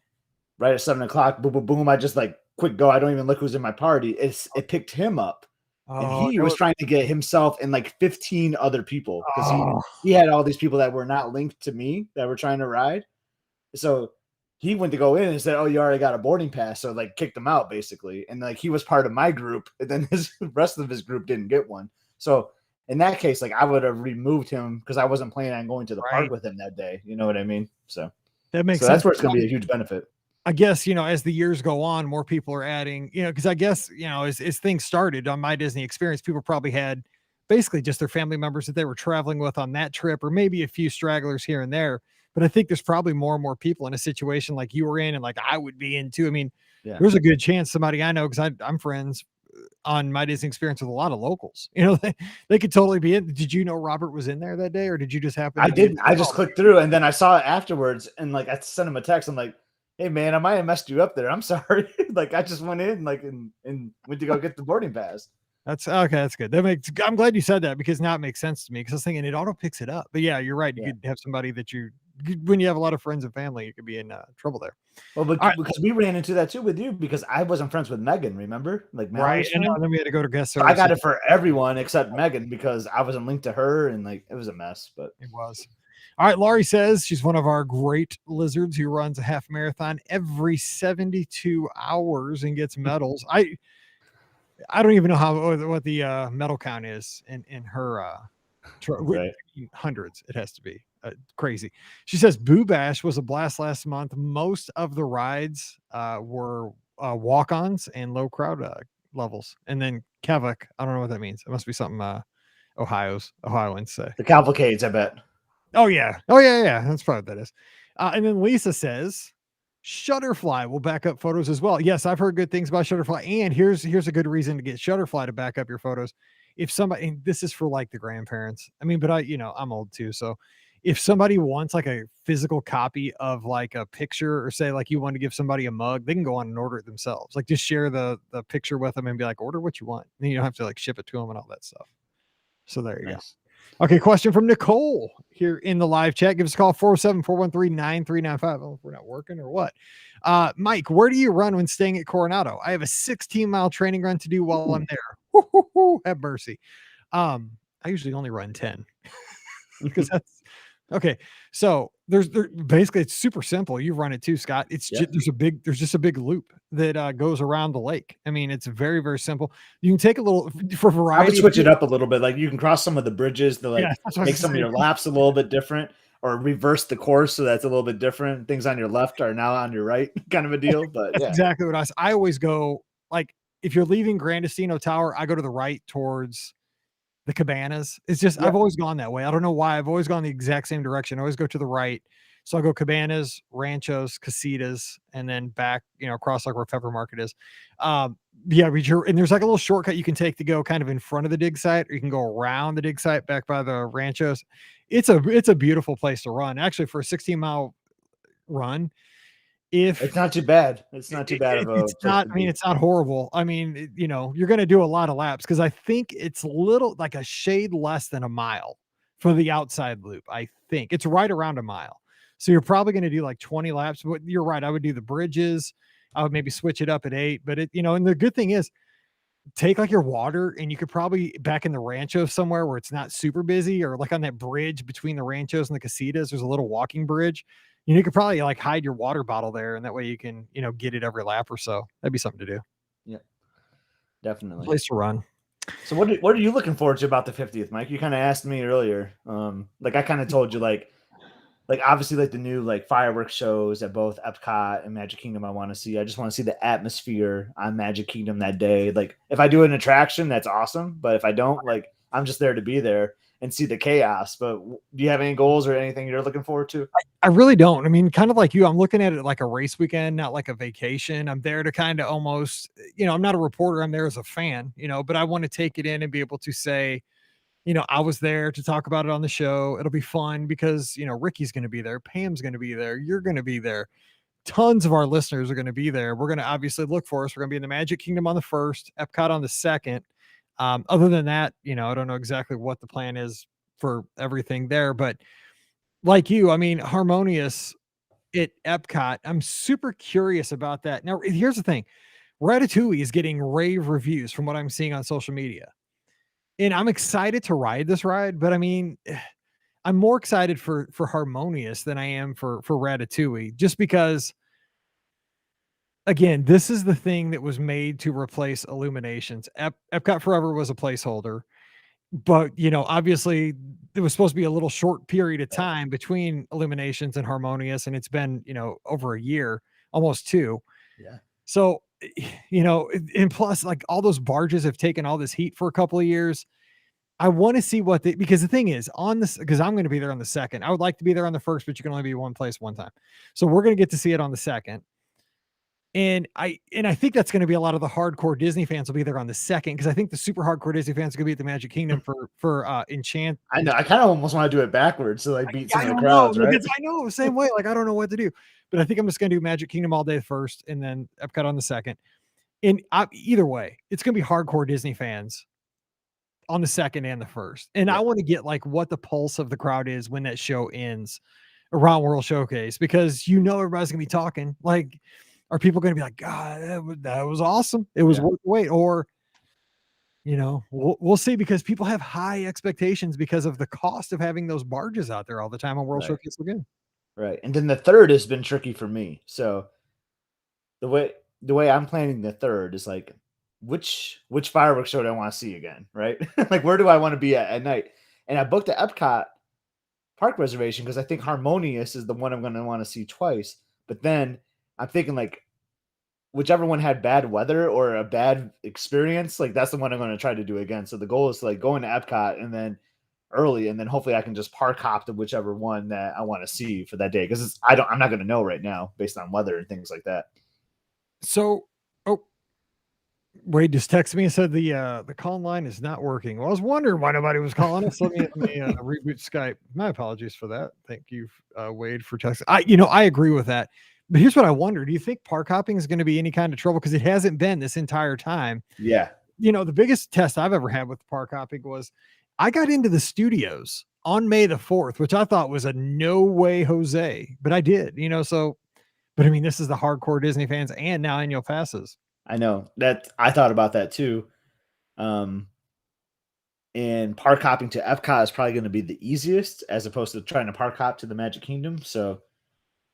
right at 7:00, boom, boom, boom. I just like quick go. I don't even look who's in my party. It picked him up. And he was trying to get himself and like 15 other people because he had all these people that were not linked to me that were trying to ride. So he went to go in and said, "Oh, you already got a boarding pass." So like kicked him out basically. And like he was part of my group, and then his rest of his group didn't get one. So in that case, like I would have removed him because I wasn't planning on going to the park with him that day. You know what I mean? So that makes sense. That's where it's going to be a huge benefit. I guess, as the years go on, more people are adding, because I guess, as things started on My Disney Experience, people probably had basically just their family members that they were traveling with on that trip, or maybe a few stragglers here and there. But I think there's probably more and more people in a situation like you were in and like I would be in too. I mean, there's a good chance somebody I know, because I'm friends on My Disney Experience with a lot of locals. They could totally be in. Did you know Robert was in there that day, or did you just happen? I didn't. I just clicked through and then I saw it afterwards, and like I sent him a text. I'm like, "Hey man, I might have messed you up there. I'm sorry." Like I just went in and went to go get the boarding pass. That's okay. That's good. I'm glad you said that because now it makes sense to me, because I was thinking it auto picks it up. But yeah, you're right. You could have somebody that when you have a lot of friends and family, you could be in trouble there. Well, because we ran into that too with you, because I wasn't friends with Megan, remember? Like right. And then we had to go to guest service. I got it for everyone except Megan because I wasn't linked to her, and like it was a mess. But it was. All right, Laurie says she's one of our great lizards who runs a half marathon every 72 hours and gets medals. I don't even know what the medal count is in her right. Hundreds. It has to be crazy. She says Boo Bash was a blast last month. Most of the rides were walk-ons and low crowd levels. And then Kavik, I don't know what that means. It must be something Ohioans say. The cavalcades, I bet. Oh yeah. That's probably what that is. And then Lisa says Shutterfly will back up photos as well. Yes, I've heard good things about Shutterfly. And here's a good reason to get Shutterfly to back up your photos. If somebody, and this is for like the grandparents. I mean, but I'm old too. So if somebody wants like a physical copy of like a picture, or say like you want to give somebody a mug, they can go on and order it themselves. Like just share the picture with them and be like, order what you want. And you don't have to like ship it to them and all that stuff. So there you Nice. go. Okay, question from Nicole here in the live chat. Give us a call, 407-413-9395. I don't know if we're not working or what. Mike, where do you run when staying at Coronado? I have a 16-mile training run to do while I'm there. Woo-hoo-hoo, have mercy. I usually only run 10 because that's okay. So there's basically it's super simple. You run it too, Scott. It's Yeah. just there's just a big loop that goes around the lake. I mean, it's very, very simple. You can take a little for I variety. would switch it up a little bit. Like you can cross some of the bridges to like Yeah, that's what I was make some of saying. your laps a little bit different, or reverse the course so that's a little bit different. Things on your left are now on your right, kind of a deal. But That's yeah, exactly what I always go, like, if you're leaving Grandestino Tower, I go to the right towards the cabanas. It's just, Yeah. I've always gone that way. I don't know why. I've always gone the exact same direction. I always go to the right. So I'll go cabanas, ranchos, casitas, and then back, across like where Pepper Market is. Yeah, and there's like a little shortcut you can take to go kind of in front of the dig site, or you can go around the dig site back by the ranchos. It's a beautiful place to run. Actually, for a 16-mile run, it's not too bad. It's not too bad of a it's place not, to I mean, be. it's not horrible. I mean, you're going to do a lot of laps, because I think it's little, like a shade less than a mile for the outside loop. I think it's right around a mile. So you're probably going to do like 20 laps, but you're right. I would do the bridges. I would maybe switch it up at 8, but and the good thing is, take like your water, and you could probably back in the rancho somewhere where it's not super busy, or like on that bridge between the ranchos and the casitas, there's a little walking bridge. You could probably like hide your water bottle there, and that way you can, get it every lap or so. That'd be something to do. Yeah, definitely. Place to run. So what are you looking forward to about the 50th, Mike? You kind of asked me earlier. Like I kind of told you, like obviously like the new like fireworks shows at both Epcot and Magic Kingdom I want to see. I just want to see the atmosphere on Magic Kingdom that day. Like if I do an attraction, that's awesome. But if I don't, like I'm just there to be there and see the chaos. But do you have any goals or anything you're looking forward to? I really don't. I mean, kind of like you, I'm looking at it like a race weekend, not like a vacation. I'm there to kind of almost, I'm not a reporter. I'm there as a fan, but I want to take it in and be able to say, I was there to talk about it on the show. It'll be fun because, Ricky's going to be there. Pam's going to be there. You're going to be there. Tons of our listeners are going to be there. We're going to obviously look for us. We're going to be in the Magic Kingdom on the 1st, Epcot on the 2nd. Other than that, I don't know exactly what the plan is for everything there, but like you, I mean, Harmonious at Epcot, I'm super curious about that. Now, here's the thing. Ratatouille is getting rave reviews from what I'm seeing on social media. And I'm excited to ride this ride, but I mean, I'm more excited for Harmonious than I am for Ratatouille, just because, again, this is the thing that was made to replace Illuminations. Epcot Forever was a placeholder, but obviously there was supposed to be a little short period of time between Illuminations and Harmonious, and it's been over a year, almost 2. Yeah. So and plus, like, all those barges have taken all this heat for a couple of years. I want to see because the thing is, on this, because I'm going to be there on the 2nd. I would like to be there on the 1st, but you can only be one place one time. So we're going to get to see it on the 2nd. And I think that's going to be a lot of the hardcore Disney fans will be there on the 2nd, because I think the super hardcore Disney fans are going to be at the Magic Kingdom for Enchant. I know. I kind of almost want to do it backwards to like beat some of the I crowds, know, right? because I know the same way. Like, I don't know what to do, but I think I'm just going to do Magic Kingdom all day first, and then Epcot on the 2nd. And either way, it's going to be hardcore Disney fans on the 2nd and the 1st. And I want to get like what the pulse of the crowd is when that show ends around World Showcase, because everybody's gonna be talking. Like, are people gonna be like, God, that was awesome, it was worth the wait? Or we'll see, because people have high expectations because of the cost of having those barges out there all the time on World Showcase Lagoon. Right. And then the 3rd has been tricky for me. So the way I'm planning the 3rd is like, which fireworks show do I want to see again, right? Like, where do I want to be at night? And I booked the Epcot park reservation because I think Harmonious is the one I'm going to want to see twice. But then I'm thinking, like, whichever one had bad weather or a bad experience, like that's the one I'm going to try to do again. So the goal is to like go into Epcot and then early, and then hopefully I can just park hop to whichever one that I want to see for that day, because I'm not going to know right now based on weather and things like that. So, Wade just texted me and said the call line is not working. Well, I was wondering why nobody was calling us. Let me reboot Skype. My apologies for that. Thank you, Wade, for texting. I agree with that. But here's what I wonder: do you think park hopping is going to be any kind of trouble? Because it hasn't been this entire time. Yeah. The biggest test I've ever had with park hopping was I got into the studios on May the 4th, which I thought was a no way Jose, but I did. But I mean, this is the hardcore Disney fans and now annual passes. I know that I thought about that too. And park hopping to Epcot is probably going to be the easiest as opposed to trying to park hop to the Magic Kingdom. So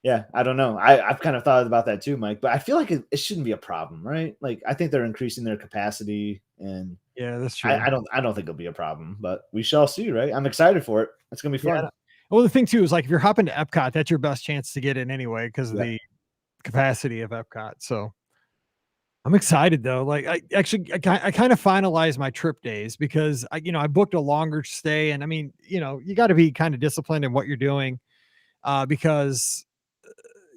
yeah, I don't know. I've kind of thought about that too, Mike, but I feel like it shouldn't be a problem, right? Like I think they're increasing their capacity and yeah, that's true. I don't think it'll be a problem, but we shall see, right? I'm excited for it. It's going to be fun. Yeah. Well, the thing too is like if you're hopping to Epcot, that's your best chance to get in anyway because of the capacity of Epcot. So I'm excited though. Like I kind of finalized my trip days because I booked a longer stay, and I mean, you got to be kind of disciplined in what you're doing, because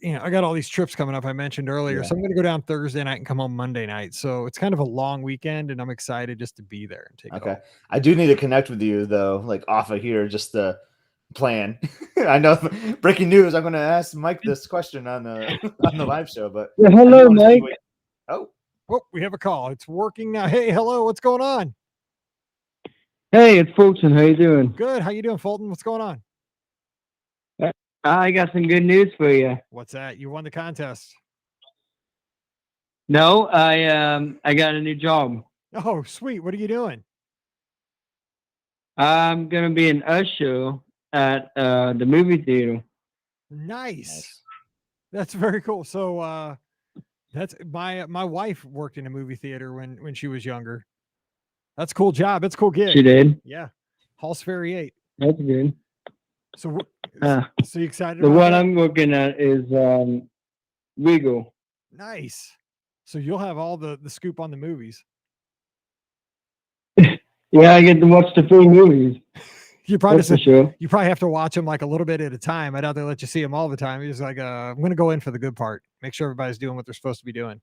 I got all these trips coming up I mentioned earlier. So I'm going to go down Thursday night and come home Monday night. So it's kind of a long weekend, and I'm excited just to be there and take it all. I do need to connect with you though, like off of here, just to plan. I know breaking news. I'm going to ask Mike this question on the live show, but hello, Mike. Oh, we have a call. It's working now. Hey, hello. What's going on? Hey, it's Fulton. How you doing? Good. How you doing, Fulton? What's going on? I got some good news for you. What's that? You won the contest. No, I got a new job. Oh, sweet. What are you doing? I'm gonna be an usher at the movie theater. Nice. That's very cool. So that's my wife worked in a movie theater when she was younger. That's a cool job. It's a cool gig. She did? Yeah. Halls Ferry 8. That's good. So you excited the about one that? I'm working at is Regal. Nice. So you'll have all the scoop on the movies. Yeah, I get to watch the free movies. You probably sure. You probably have to watch them like a little bit at a time. I doubt they let you see them all the time. It's like I'm going to go in for the good part. Make sure everybody's doing what they're supposed to be doing.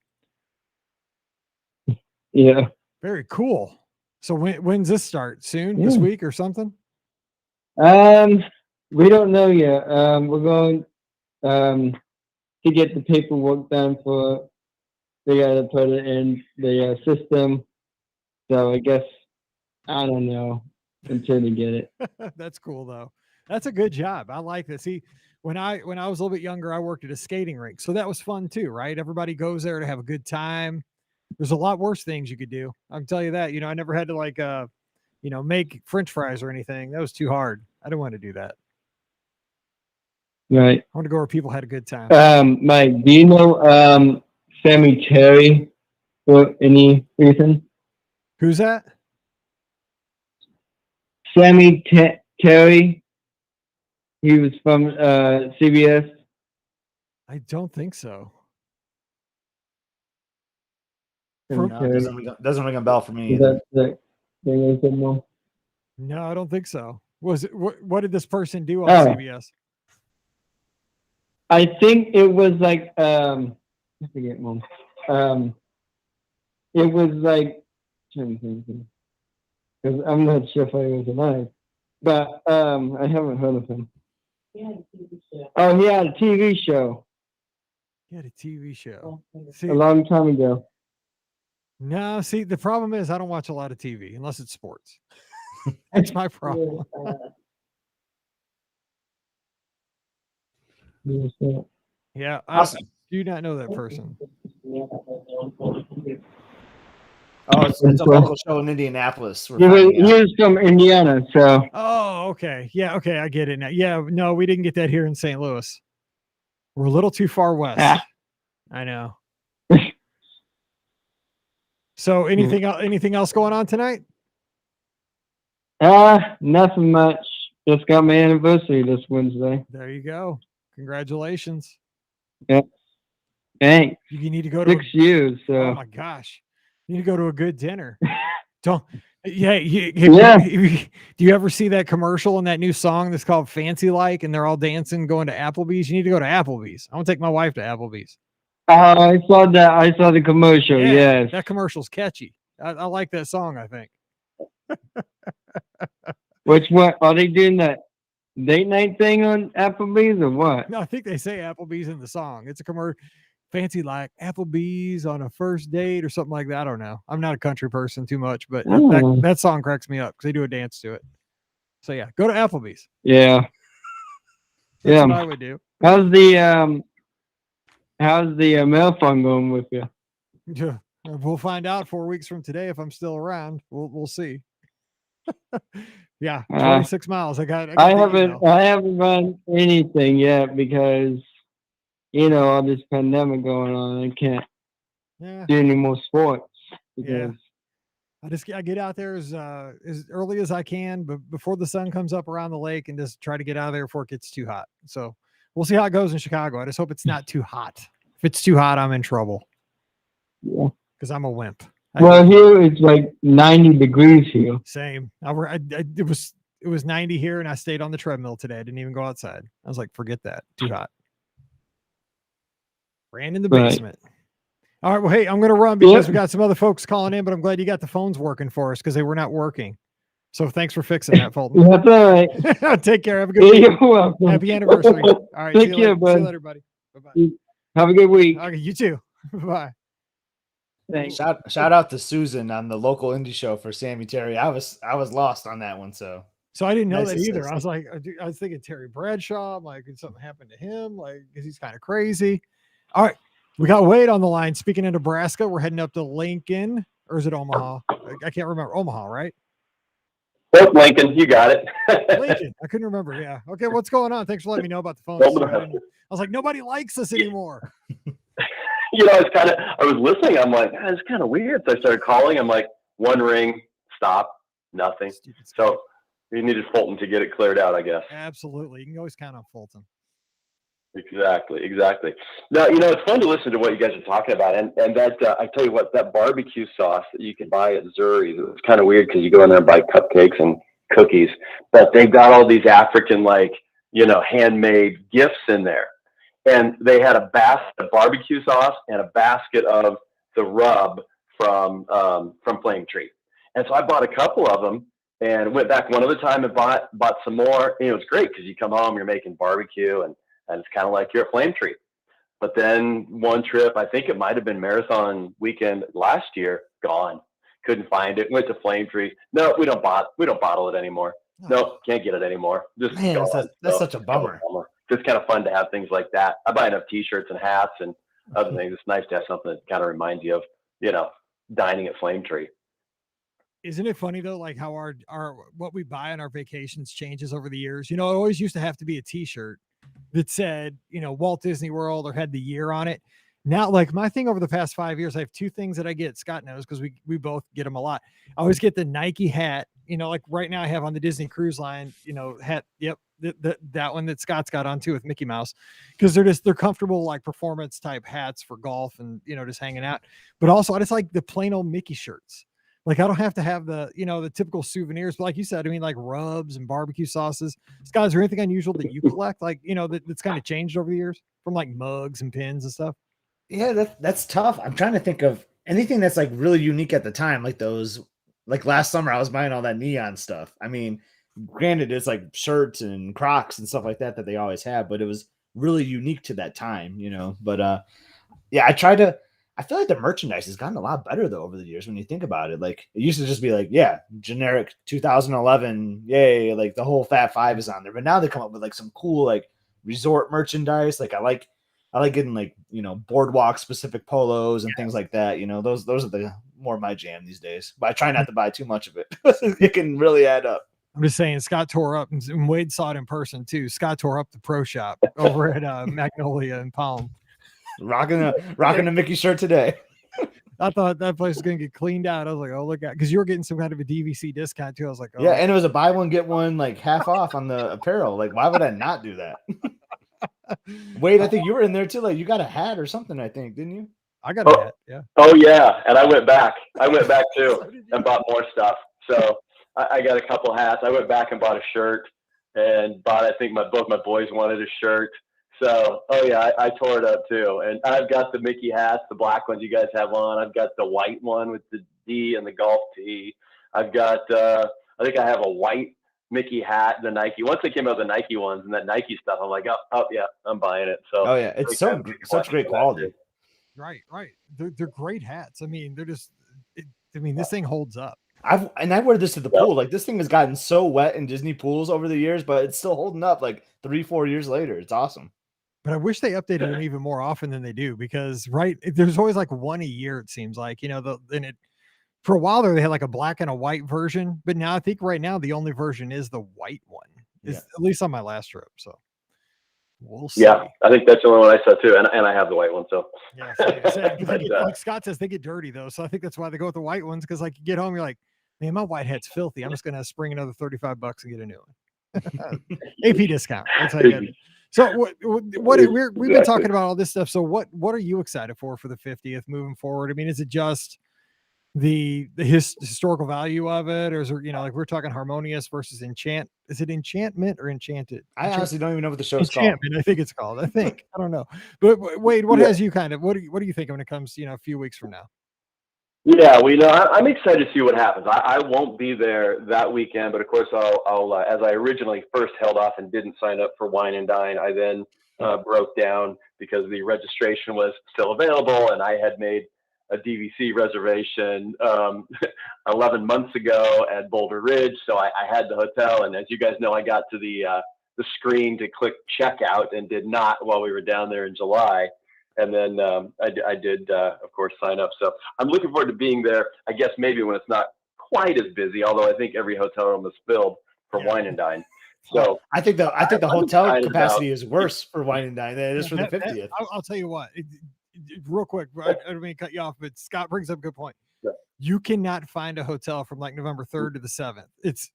Yeah. Very cool. So when's this start? Soon? This week or something? We don't know yet. We're going to get the paperwork done for it. They got to put it in the system. So I guess I don't know until they get it. That's cool though. That's a good job. I like that. See, when I was a little bit younger, I worked at a skating rink, so that was fun too, right? Everybody goes there to have a good time. There's a lot worse things you could do. I can tell you that. I never had to make French fries or anything. That was too hard. I didn't want to do that. Right. I want to go where people had a good time. Mike, do you know Sammy Terry for any reason? Who's that? Sammy Terry. He was from CBS. I don't think so. No, doesn't ring a bell for me either. No, I don't think so. Was it what did this person do on CBS? I think it was like I forget, Mom. It was like because I'm not sure if I was alive, but I haven't heard of him. He had a TV show. Oh, he had a TV show. He had a TV show. See, a long time ago. No, see, the problem is I don't watch a lot of TV unless it's sports. That's my problem. Yeah, awesome. I do not know that person. Oh, it's a local show in Indianapolis. He was from Indiana, so. Oh, okay. Yeah, okay, I get it now. Yeah, no, we didn't get that here in St. Louis. We're a little too far west. I know. So anything else going on tonight? Nothing much. Just got my anniversary this Wednesday. There you go. Congratulations. Yeah. Thanks. You need to go to 6 years. So. Oh my gosh. You need to go to a good dinner. Do you ever see that commercial and that new song that's called Fancy Like and they're all dancing going to Applebee's? You need to go to Applebee's. I want to take my wife to Applebee's. I saw that. I saw the commercial. Yes. That commercial's catchy. I like that song, I think. Which one? Are they doing that date night thing on Applebee's or what? No, I think they say Applebee's in the song. It's a commercial. Fancy like Applebee's on a first date or something like that. I don't know. I'm not a country person too much, but that song cracks me up because they do a dance to it. So yeah, go to Applebee's. Yeah. That's what I would do. How's the marathon going with you? Yeah, we'll find out 4 weeks from today if I'm still around. We'll see. Yeah, 26 miles. I haven't run anything yet because all this pandemic going on. I can't do any more sports. Yeah. I get out there as early as I can, but before the sun comes up around the lake, and just try to get out of there before it gets too hot. So we'll see how it goes in Chicago. I just hope it's not too hot. If it's too hot, I'm in trouble. Yeah, because I'm a wimp. Well, here it's like 90 degrees here. Same. It was 90 here, and I stayed on the treadmill today. I didn't even go outside. I was like, forget that. Too hot. Ran in the basement. All right. Well, hey, I'm going to run because we got some other folks calling in, but I'm glad you got the phones working for us because they were not working. So thanks for fixing that, Fulton. That's all right. Take care. Have a good week. You're welcome. Happy anniversary. All right. Take care, bud. See you later, buddy. Bye-bye. Have a good week. Okay, you too. Bye. Thanks. Shout out to Susan on the local indie show for Sammy Terry. I was lost on that one, so I didn't know that either. I was thinking Terry Bradshaw. I'm like, did something happen to him? Like, because he's kind of crazy. All right, we got Wade on the line. Speaking of Nebraska, we're heading up to Lincoln, or is it Omaha? I can't remember. Omaha, right? Oh, Lincoln, you got it. Lincoln. I couldn't remember. Yeah. Okay, what's going on? Thanks for letting me know about the phone. I was like, nobody likes us anymore. I was listening. I'm like, it's kind of weird. So I started calling. I'm like, one ring, stop, nothing. So we needed Fulton to get it cleared out, I guess. Absolutely. You can always count on Fulton. Exactly. Now, it's fun to listen to what you guys are talking about. And that, I tell you what, that barbecue sauce that you can buy at Zuri's, it's kind of weird because you go in there and buy cupcakes and cookies, but they've got all these African, handmade gifts in there. And they had a basket of barbecue sauce and a basket of the rub from Flame Tree. And so I bought a couple of them and went back one other time and bought some more. And it was great because you come home, you're making barbecue, and it's kind of like you're at Flame Tree. But then one trip, I think it might have been marathon weekend last year, gone. Couldn't find it. Went to Flame Tree. No, we don't bottle it anymore. No, can't get it anymore. Just man, that's such a bummer. It's kind of fun to have things like that. I buy enough T-shirts and hats and other things. It's nice to have something that kind of reminds you of, dining at Flame Tree. Isn't it funny though, like how our what we buy on our vacations changes over the years? It always used to have to be a T-shirt that said, Walt Disney World or had the year on it. Now, like my thing over the past 5 years, I have two things that I get. Scott knows because we both get them a lot. I always get the Nike hat. Like right now I have on the Disney Cruise Line, hat. Yep. That one that Scott's got on too with Mickey Mouse, because they're comfortable, like performance type hats for golf and, just hanging out. But also I just like the plain old Mickey shirts. Like I don't have to have the, the typical souvenirs, but like you said, like rubs and barbecue sauces. Scott, is there anything unusual that you collect? Like, that's kind of changed over the years from like mugs and pins and stuff? Yeah, that's tough. I'm trying to think of anything that's like really unique at the time. Like those, like last summer, I was buying all that neon stuff. I mean, granted, it's like shirts and Crocs and stuff like that they always have, but it was really unique to that time, But yeah, I feel like the merchandise has gotten a lot better though over the years when you think about it. Like it used to just be like, yeah, generic 2011, yay, like the whole Fat Five is on there. But now they come up with like some cool like resort merchandise. Like I like getting like, boardwalk specific polos and things like that. Those are the more my jam these days. But I try not to buy too much of it. It can really add up. I'm just saying, Scott tore up, and Wade saw it in person too. Scott tore up the pro shop over at Magnolia and Palm. Rocking a Mickey shirt today. I thought that place was going to get cleaned out. I was like, oh, look at, because you were getting some kind of a DVC discount too. I was like, oh. Yeah, and it was a buy one, get one, like half off on the apparel. Like, why would I not do that? Wade, I think you were in there too. Like, you got a hat or something, I think, didn't you? I got a hat, yeah. Oh, yeah, and I went back. Too and bought more stuff. So I got a couple hats. I went back and bought a shirt and I think both my boys wanted a shirt. So, I tore it up too. And I've got the Mickey hats, the black ones you guys have on. I've got the white one with the D and the golf tee. I've got, I think I have a white Mickey hat, the Nike. Once they came out with the Nike ones and that Nike stuff, I'm like, oh yeah, I'm buying it. So, Oh yeah, it's such great quality. Right. They're great hats. I mean, they're just. This thing holds up. I wear this to the pool. Like this thing has gotten so wet in Disney pools over the years, but it's still holding up. Like 3-4 years later, it's awesome. But I wish they updated them even more often than they do, because there's always like one a year. It seems like, for a while there they had like a black and a white version, but now I think right now the only version is the white one. Is at least on my last trip. So we'll see. Yeah, I think that's the only one I saw too, and I have the white one. So yeah, like Scott says, they get dirty though, so I think that's why they go with the white ones, because like you get home, you're like, man, my white hat's filthy. I'm just gonna spring another $35 and get a new one. AP discount. That's how you get it. So we've been talking about all this stuff. So what are you excited for the 50th moving forward? I mean, is it just the historical value of it, or is there, like we're talking harmonious versus enchant? Is it enchantment or enchanted? I honestly don't even know what the show's called. Enchantment, I think it's called. I don't know. But Wade, what has you what do you think when it comes, a few weeks from now? Yeah, I'm excited to see what happens. I won't be there that weekend, but of course I'll as I originally first held off and didn't sign up for Wine and Dine, I then broke down because the registration was still available, and I had made a DVC reservation 11 months ago at Boulder Ridge, so I had the hotel. And as you guys know, I got to the screen to click checkout and did not while we were down there in July. And then I did, of course, sign up. So I'm looking forward to being there. I guess maybe when it's not quite as busy, although I think every hotel room is filled for Wine and Dine. So I think the hotel capacity is worse for Wine and Dine than it is for the 50th. I'll tell you what, real quick, I don't mean to cut you off, but Scott brings up a good point. Yeah. You cannot find a hotel from like November 3rd to the 7th. It's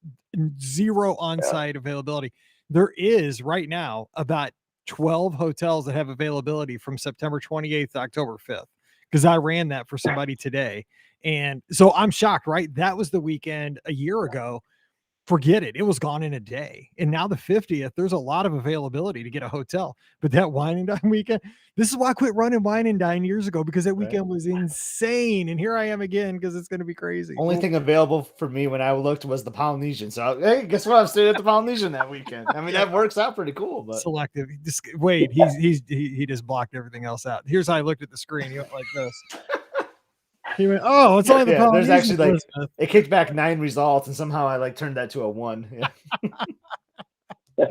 zero on-site availability. There is right now about 12 hotels that have availability from September 28th to October 5th, because I ran that for somebody today. And so I'm shocked, right? That was the weekend a year ago. Forget it. It was gone in a day. And now the 50th, there's a lot of availability to get a hotel. But that Wine and Dine weekend, this is why I quit running Wine and Dine years ago, because that weekend was insane. And here I am again, because it's going to be crazy. Only thing available for me when I looked was the Polynesian. So, hey, guess what? I'm staying at the Polynesian that weekend. I mean, that works out pretty cool. But selective. Wade, he just blocked everything else out. Here's how I looked at the screen. He went like this. He went, oh, it's only the Polynesian. There's actually it kicked back 9 results, and somehow I turned that to a 1. Yeah. I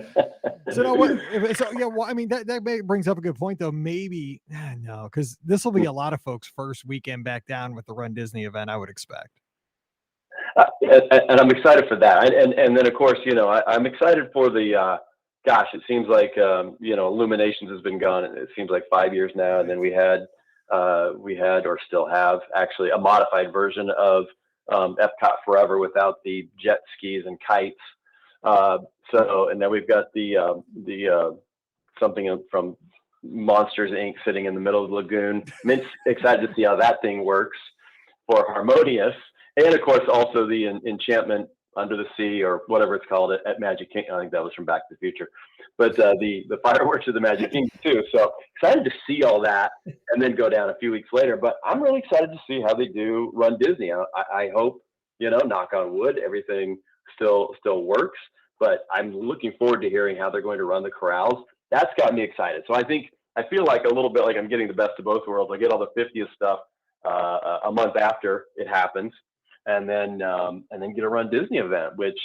mean, that brings up a good point though. Maybe no, because this will be a lot of folks' first weekend back down with the Run Disney event, I would expect. And I'm excited for that. And then of course, I'm excited for the. Gosh, it seems like Illuminations has been gone. It seems like 5 years now, and then we had or still have actually a modified version of Epcot Forever without the jet skis and kites. And then we've got the something from Monsters Inc. sitting in the middle of the lagoon. I'm excited to see how that thing works for Harmonious, and of course also the Enchantment Under the Sea, or whatever it's called at Magic Kingdom. I think that was from Back to the Future, but the fireworks of the Magic Kingdom too. So excited to see all that, and then go down a few weeks later. But I'm really excited to see how they do Run Disney. I hope, knock on wood, everything still works. But I'm looking forward to hearing how they're going to run the corrals. That's got me excited. So I feel like a little bit like I'm getting the best of both worlds. I get all the 50th stuff a month after it happens. And then get a Run Disney event, which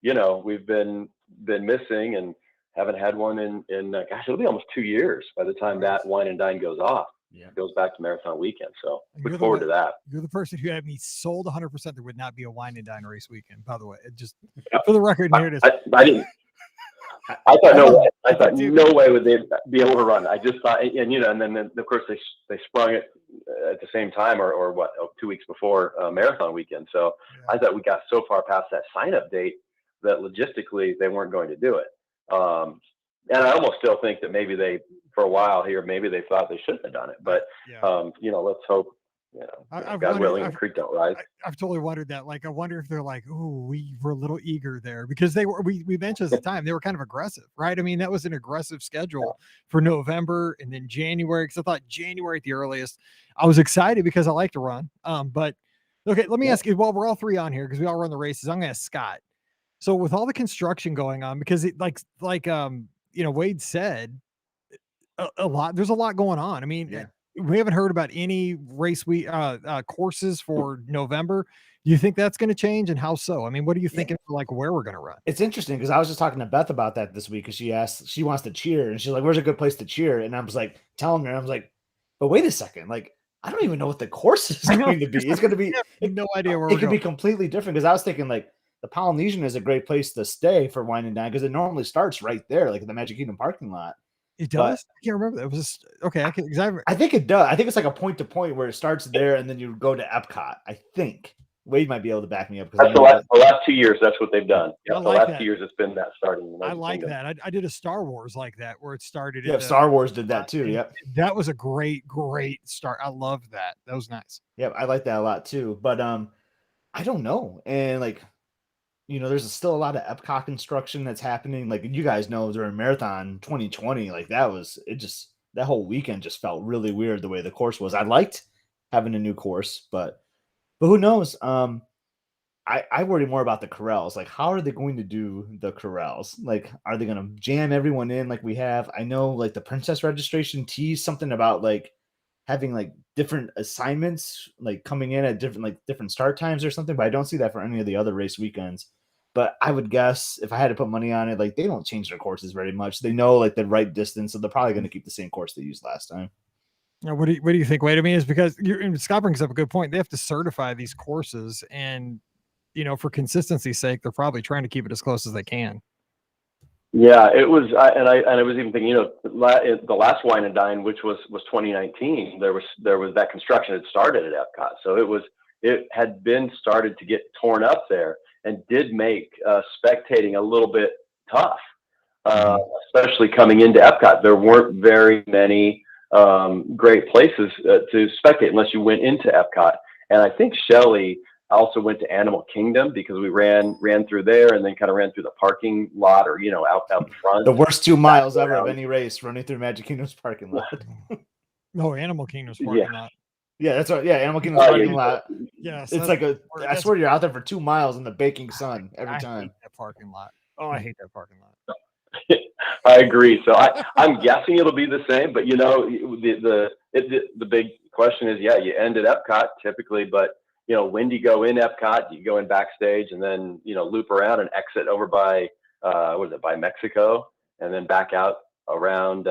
we've been missing and haven't had one in gosh, it'll be almost 2 years by the time that Wine and Dine goes off. Yeah, it goes back to Marathon Weekend. So look forward to that. You're the person who had me sold 100% there would not be a Wine and Dine race weekend. By the way, it just for the record, here it is. I didn't. I thought no way. I thought no way would they be able to run. I just thought, and then of course they sprung it at the same time, or 2 weeks before Marathon Weekend. So yeah. I thought we got so far past that sign up date that logistically they weren't going to do it. And I almost still think that maybe for a while here, maybe they thought they shouldn't have done it. But let's hope You know, I've God wondered, willing, the creek don't rise. I've totally wondered that. Like, I wonder if they're like, "Ooh, we were a little eager there," because we mentioned at the time they were kind of aggressive, right? I mean, that was an aggressive schedule for November and then January, because I thought January at the earliest. I was excited because I like to run. But okay, let me ask you. Well, we're all three on here because we all run the races. I'm going to ask Scott. So with all the construction going on, because it Wade said, a lot. There's a lot going on. I mean, we haven't heard about any race courses for November. Do you think that's going to change, and how so? I mean, what are you thinking for like where we're going to run? It's interesting because I was just talking to Beth about that this week because she wants to cheer and she's like, "Where's a good place to cheer?" And I was like telling her, I was like, "But wait a second, like I don't even know what the course is going to be. It's going to be no idea where it could be completely different." Because I was thinking like the Polynesian is a great place to stay for Wine and Dine because it normally starts right there, like in the Magic Kingdom parking lot. It does. I can't remember. That was just, okay. I think it does. I think it's like a point to point where it starts there and then you go to Epcot. I think Wade might be able to back me up. That's the last 2 years. That's what they've done. Yeah, the last 2 years, it's been that starting. I like that. I did a Star Wars like that where it started. Yeah, Star Wars did that too. Yep. That was a great start. I loved that. That was nice. Yeah, I like that a lot too. But I don't know. And like, there's still a lot of Epcot construction that's happening. Like you guys know during Marathon 2020, like that whole weekend just felt really weird the way the course was. I liked having a new course, but who knows? I worry more about the corrals. Like, how are they going to do the corrals? Like, are they going to jam everyone in like we have? I know like the Princess registration teased something about like having like different assignments, like coming in at different start times or something, but I don't see that for any of the other race weekends. But I would guess if I had to put money on it, like they don't change their courses very much. They know like the right distance, so they're probably going to keep the same course they used last time. Now, what do you think? Wait, I mean, is because Scott brings up a good point. They have to certify these courses, and for consistency's sake, they're probably trying to keep it as close as they can. Yeah, it was, and I was even thinking, the last Wine and Dine, which was 2019, there was that construction had started at Epcot, so it had been started to get torn up there, and did make spectating a little bit tough, especially coming into Epcot. There weren't very many great places to spectate unless you went into Epcot, and I think Shelley also went to Animal Kingdom because we ran through there and then kind of ran through the parking lot or, out front. The worst 2 miles ever of any race, running through Magic Kingdom's parking lot. No, Animal Kingdom's parking lot. Yeah, that's right. Yeah, Animal Kingdom's parking lot. Yeah, it's like I swear you're out there for 2 miles in the baking sun every time. I hate that parking lot. Oh, I hate that parking lot. I agree. So I'm guessing it'll be the same, but the big question is, you end at Epcot typically, but when do you go in Epcot? Do you go in backstage and then, loop around and exit over by, by Mexico and then back out around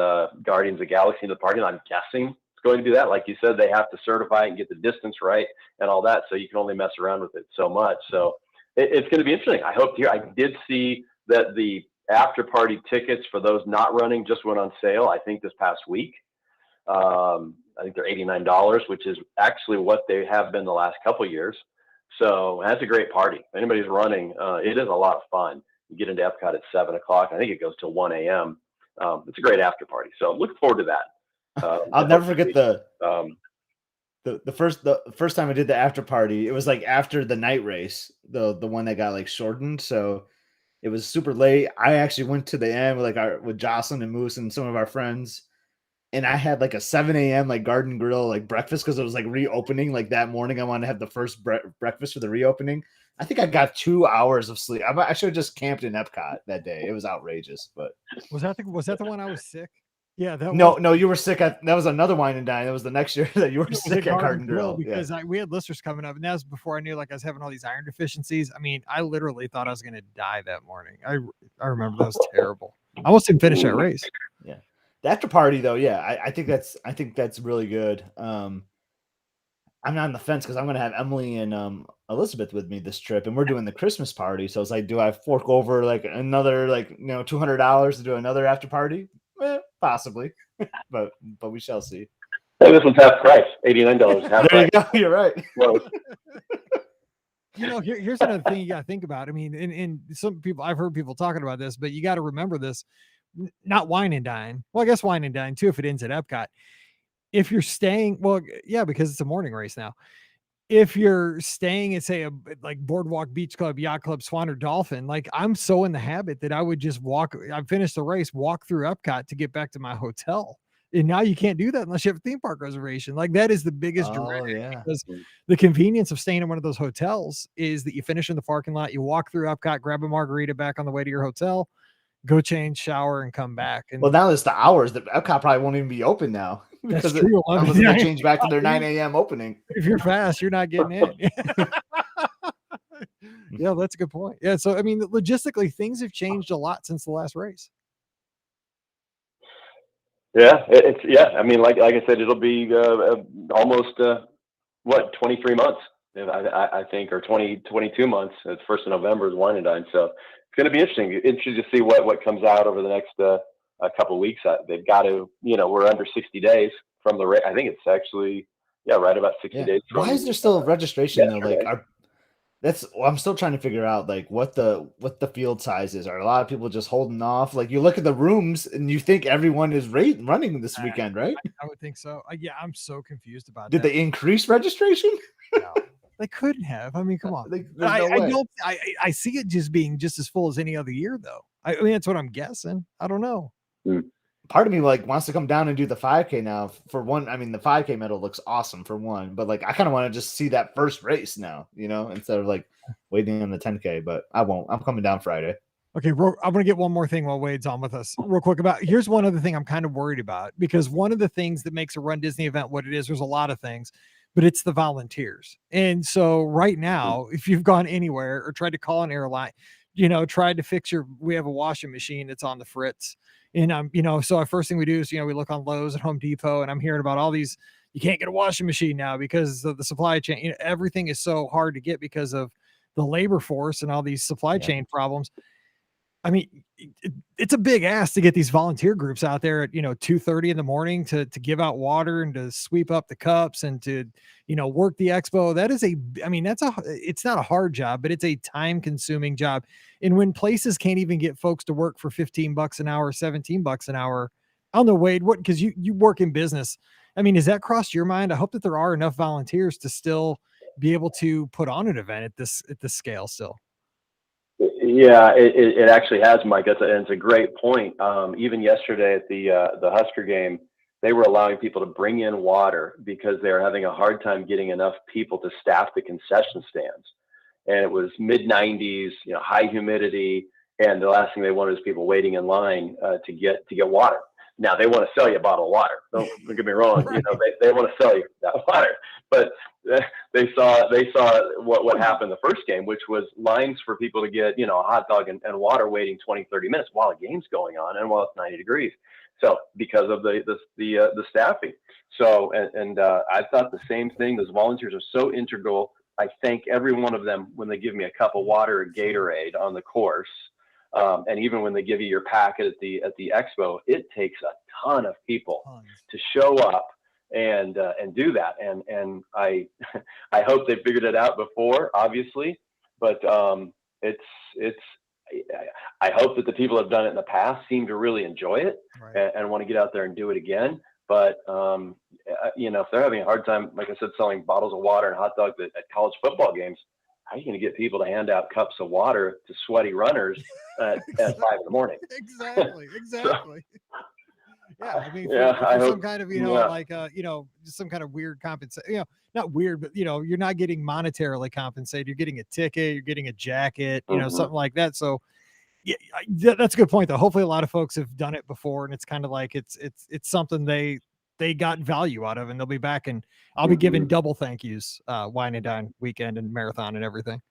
Guardians of the Galaxy into the parking lot? I'm guessing it's going to be that. Like you said, they have to certify and get the distance right and all that. So you can only mess around with it so much. So it's going to be interesting. I hope to hear. I did see that the after party tickets for those not running just went on sale, I think this past week. I think they're $89, which is actually what they have been the last couple of years. So that's a great party. If anybody's running, it is a lot of fun. You get into Epcot at 7 o'clock. I think it goes till 1 a.m. It's a great after party. So look forward to that. I'll never forget the first time I did the after party. It was like after the night race, the one that got like shortened. So it was super late. I actually went to the end with Jocelyn and Moose and some of our friends. And I had like a 7 a.m. like Garden Grill like breakfast because it was like reopening. Like that morning, I wanted to have the first breakfast for the reopening. I think I got 2 hours of sleep. I should have just camped in Epcot that day. It was outrageous. But was that the one I was sick? Yeah. No, you were sick. That was another Wine and Dine. That was the next year that you were sick at Garden Grill because we had listeners coming up, and that was before I knew I was having all these iron deficiencies. I mean, I literally thought I was going to die that morning. I remember that was terrible. I almost didn't finish that race. Yeah. The after party though, I think that's really good. I'm not on the fence because I'm going to have Emily and Elizabeth with me this trip, and we're doing the Christmas party. So it's like, do I fork over like another $200 to do another after party? Possibly, but we shall see. Hey, this one's half price, $89 half there price. You go. You're right. Here's another thing you got to think about. I mean, in some people, I've heard people talking about this, but you got to remember this. Not Wine and Dine. Well, I guess Wine and Dine too, if it ends at Epcot. if you're staying, well, yeah, because it's a morning race now. If you're staying at, say, like Boardwalk Beach Club, Yacht Club, Swan, or Dolphin, like I'm so in the habit that I would just I finished the race, walk through Epcot to get back to my hotel. And now you can't do that unless you have a theme park reservation. Like that is the biggest Oh, dread, yeah. because the convenience of staying in one of those hotels is that you finish in the parking lot, you walk through Epcot, grab a margarita back on the way to your hotel, go change, shower, and come back. And Well, now it's the hours that Epcot probably won't even be open now that's because true. unless they change back to their 9 a.m. opening. If you're fast, you're not getting in. Yeah, that's a good point. Yeah, so I mean, logistically, things have changed a lot since the last race. Yeah, yeah. I mean, like I said, it'll be almost 23 months, I think, or 22 months. It's 1st of November is Wine and Dine, so it's going to be interesting to see what comes out over the next a couple of weeks. They've got to, we're under 60 days from the race. I think it's actually right about 60 days. Why is there still registration though? Like, yesterday. I'm still trying to figure out like what the field size is. Are a lot of people just holding off? Like you look at the rooms and you think everyone is running this weekend, right? I would think so. Yeah, I'm so confused about Did that. they increase registration? No, they couldn't have. I mean, come on. There's no way. I see it just being just as full as any other year, though. I mean, that's what I'm guessing. I don't know. Part of me like wants to come down and do the 5K now. For one, I mean, the 5K medal looks awesome for one, but like I kind of want to just see that first race now, instead of like waiting on the 10K. But I won't. I'm coming down Friday. Okay, I'm going to get one more thing while Wade's on with us real quick here's one other thing I'm kind of worried about, because one of the things that makes a Run Disney event what it is, there's a lot of things, but it's the volunteers. And so right now, if you've gone anywhere or tried to call an airline, tried to fix we have a washing machine that's on the fritz. And so our first thing we do is, we look on Lowe's and Home Depot, and I'm hearing about all these, you can't get a washing machine now because of the supply chain. Everything is so hard to get because of the labor force and all these supply chain problems. I mean, it's a big ask to get these volunteer groups out there at 2:30 in the morning to give out water and to sweep up the cups and to work the expo. That is it's not a hard job, but it's a time consuming job. And when places can't even get folks to work for $15 an hour, $17 an hour, I don't know, Wade, because you work in business. I mean, has that crossed your mind? I hope that there are enough volunteers to still be able to put on an event at this scale still. Yeah, it actually has, Mike. It's a great point. Even yesterday at the Husker game, they were allowing people to bring in water because they were having a hard time getting enough people to staff the concession stands. And it was mid-90s, high humidity, and the last thing they wanted is people waiting in line to get water. Now they want to sell you a bottle of water. Don't get me wrong. They want to sell you that water, but they saw what happened the first game, which was lines for people to get, a hot dog and water waiting 20, 30 minutes while the game's going on and while it's 90 degrees. So because of the staffing. So, and I thought the same thing. Those volunteers are so integral. I thank every one of them when they give me a cup of water or Gatorade on the course. And even when they give you your packet at the expo, it takes a ton of people to show up and do that. And I hope they figured it out before, obviously, but I hope that the people that have done it in the past seem to really enjoy it and want to get out there and do it again. But if they're having a hard time, like I said, selling bottles of water and hot dogs at college football games, how are you going to get people to hand out cups of water to sweaty runners at 5 in the morning? Exactly. Yeah, I mean, some kind of, just some kind of weird compensation, not weird, but, you're not getting monetarily compensated. You're getting a ticket, you're getting a jacket, something like that. So yeah, that's a good point though. Hopefully a lot of folks have done it before, and it's kind of like, it's something they got value out of, and they'll be back, and I'll be giving double thank yous, Wine and Dine weekend and marathon and everything.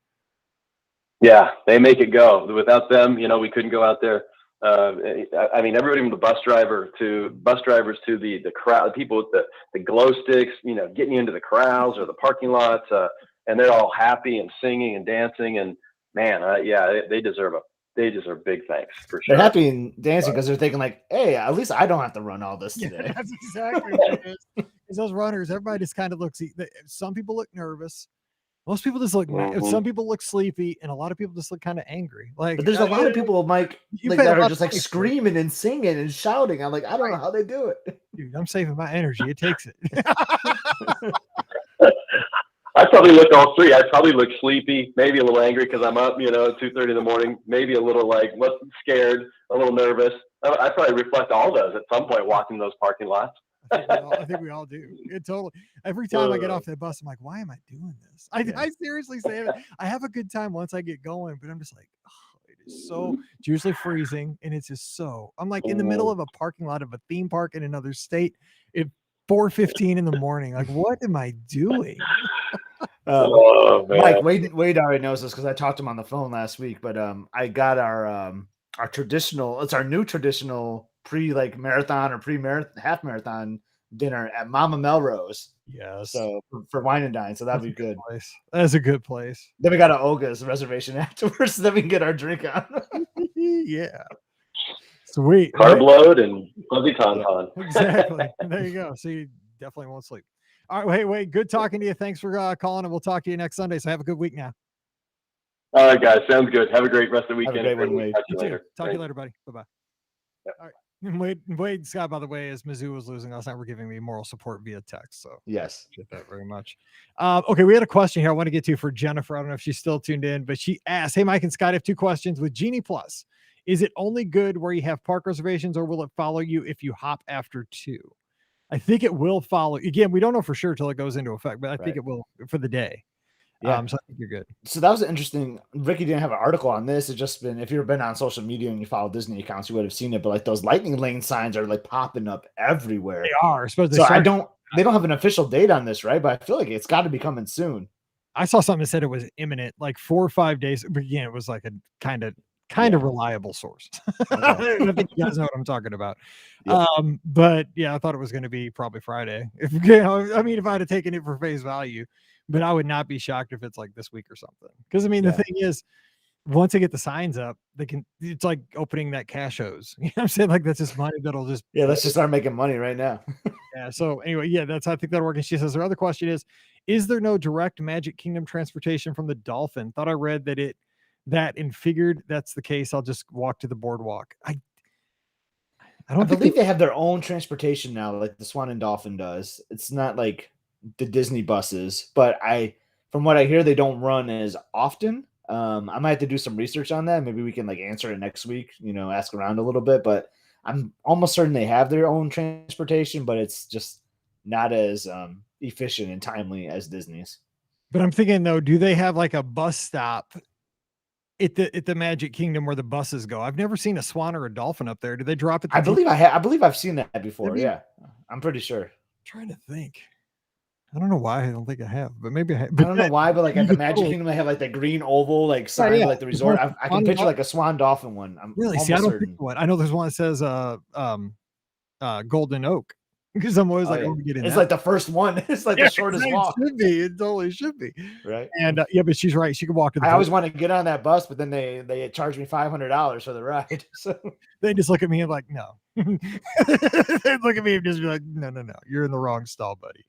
Yeah, they make it go. Without them, we couldn't go out there. I mean, everybody from the bus drivers to the crowd, people with the glow sticks, getting you into the crowds or the parking lots, and they're all happy and singing and dancing. And man, they deserve big thanks for sure. They're happy and dancing because they're thinking like, hey, at least I don't have to run all this today. Yeah, that's exactly what it is. Because those runners, everybody just kind of looks. Some people look nervous. Most people just look. Mhm. Some people look sleepy, and a lot of people just look kind of angry. Like, But there's a lot of people, Mike, You like pay a that are lot just of like money for it. screaming and singing and shouting. I'm like, I don't know how they do it. dude, I'm saving my energy. It takes it. I probably look all three. I probably look sleepy, maybe a little angry because I'm up, at 2:30 in the morning, maybe a little like scared, a little nervous. I probably reflect all those at some point walking those parking lots. I think we all do. It totally. Every time I get off that bus, I'm like, why am I doing this? I seriously say that. I have a good time once I get going, but I'm just like, oh, it is so. It's usually freezing, and it's just so. I'm like in the middle of a parking lot of a theme park in another state at 4:15 in the morning. Like, what am I doing? Oh, man. Mike, Wade already knows this because I talked to him on the phone last week. But I got our traditional. It's our new traditional marathon or half marathon dinner at Mama Melrose. Yes. So for wine and dine, so that'd be good. Place. That's a good place. Then we got an Olga's reservation afterwards, so then we can get our drink on. Yeah. Sweet. Carb load and fuzzy tauntaun. Exactly. There you go. So you definitely won't sleep. All right. Wait. Good talking to you. Thanks for calling, and we'll talk to you next Sunday. So have a good week now. All right, guys. Sounds good. Have a great rest of the weekend. Have a great one, Wade. Talk to you You too. later. Talk to you later, buddy. Bye-bye. Yep. All right. Wade Scott, by the way, as Mizzou was losing last night, we're giving me moral support via text. So Yes. appreciate that very much. Okay, we had a question here I want to get to for Jennifer. I don't know if she's still tuned in, but she asked, hey, Mike and Scott, I have two questions. With Genie Plus, is it only good where you have park reservations, or will it follow you if you hop after 2? I think it will follow. Again, we don't know for sure till it goes into effect, but I think it will for the day. Yeah. So I think you're good. So that was interesting. Ricky didn't have an article on this. It's just been, if you've been on social media and you follow Disney accounts, you would have seen it. But like those lightning lane signs are like popping up everywhere. They are. So they don't have an official date on this, right? But I feel like it's got to be coming soon. I saw something that said it was imminent, like 4 or 5 days. But again, it was like a kind of reliable source. Okay. I think you guys know what I'm talking about. Yep. But yeah, I thought it was going to be probably Friday. If if I'd have taken it for face value, but I would not be shocked if it's like this week or something. Because the thing is, once they get the signs up, it's like opening that cash hose. You know what I'm saying? Like that's just money that'll just let's just start making money right now. Yeah. So anyway, I think that'll work. And she says her other question is there no direct Magic Kingdom transportation from the Dolphin? Thought I read that and figured that's the case. I'll just walk to the boardwalk. I believe they have their own transportation now, like the Swan and Dolphin does. It's not like the Disney buses, but from what I hear, they don't run as often. I might have to do some research on that. Maybe we can answer it next week, ask around a little bit, but I'm almost certain they have their own transportation, but it's just not as efficient and timely as Disney's. But I'm thinking though, do they have like a bus stop at the Magic Kingdom where the buses go? I've never seen a Swan or a Dolphin up there. Do they drop it? I believe I've seen that before. Yeah, I'm pretty sure. I'm trying to think. I don't know why. I don't think I have, but maybe I have. I don't know why, but at the Magic Kingdom, they have the green oval sign like the resort. I can picture a Swan Dolphin one. I'm really see. I don't think one. I know there's one that says Golden Oak, because I'm always getting. It's like the first one. It's like the shortest walk. It should be. It totally should be. Right. And but she's right. She could walk to the. I always want to get on that bus, but then they charge me $500 for the ride. So they just look at me and like, no. They look at me and just be like, no, you're in the wrong stall, buddy.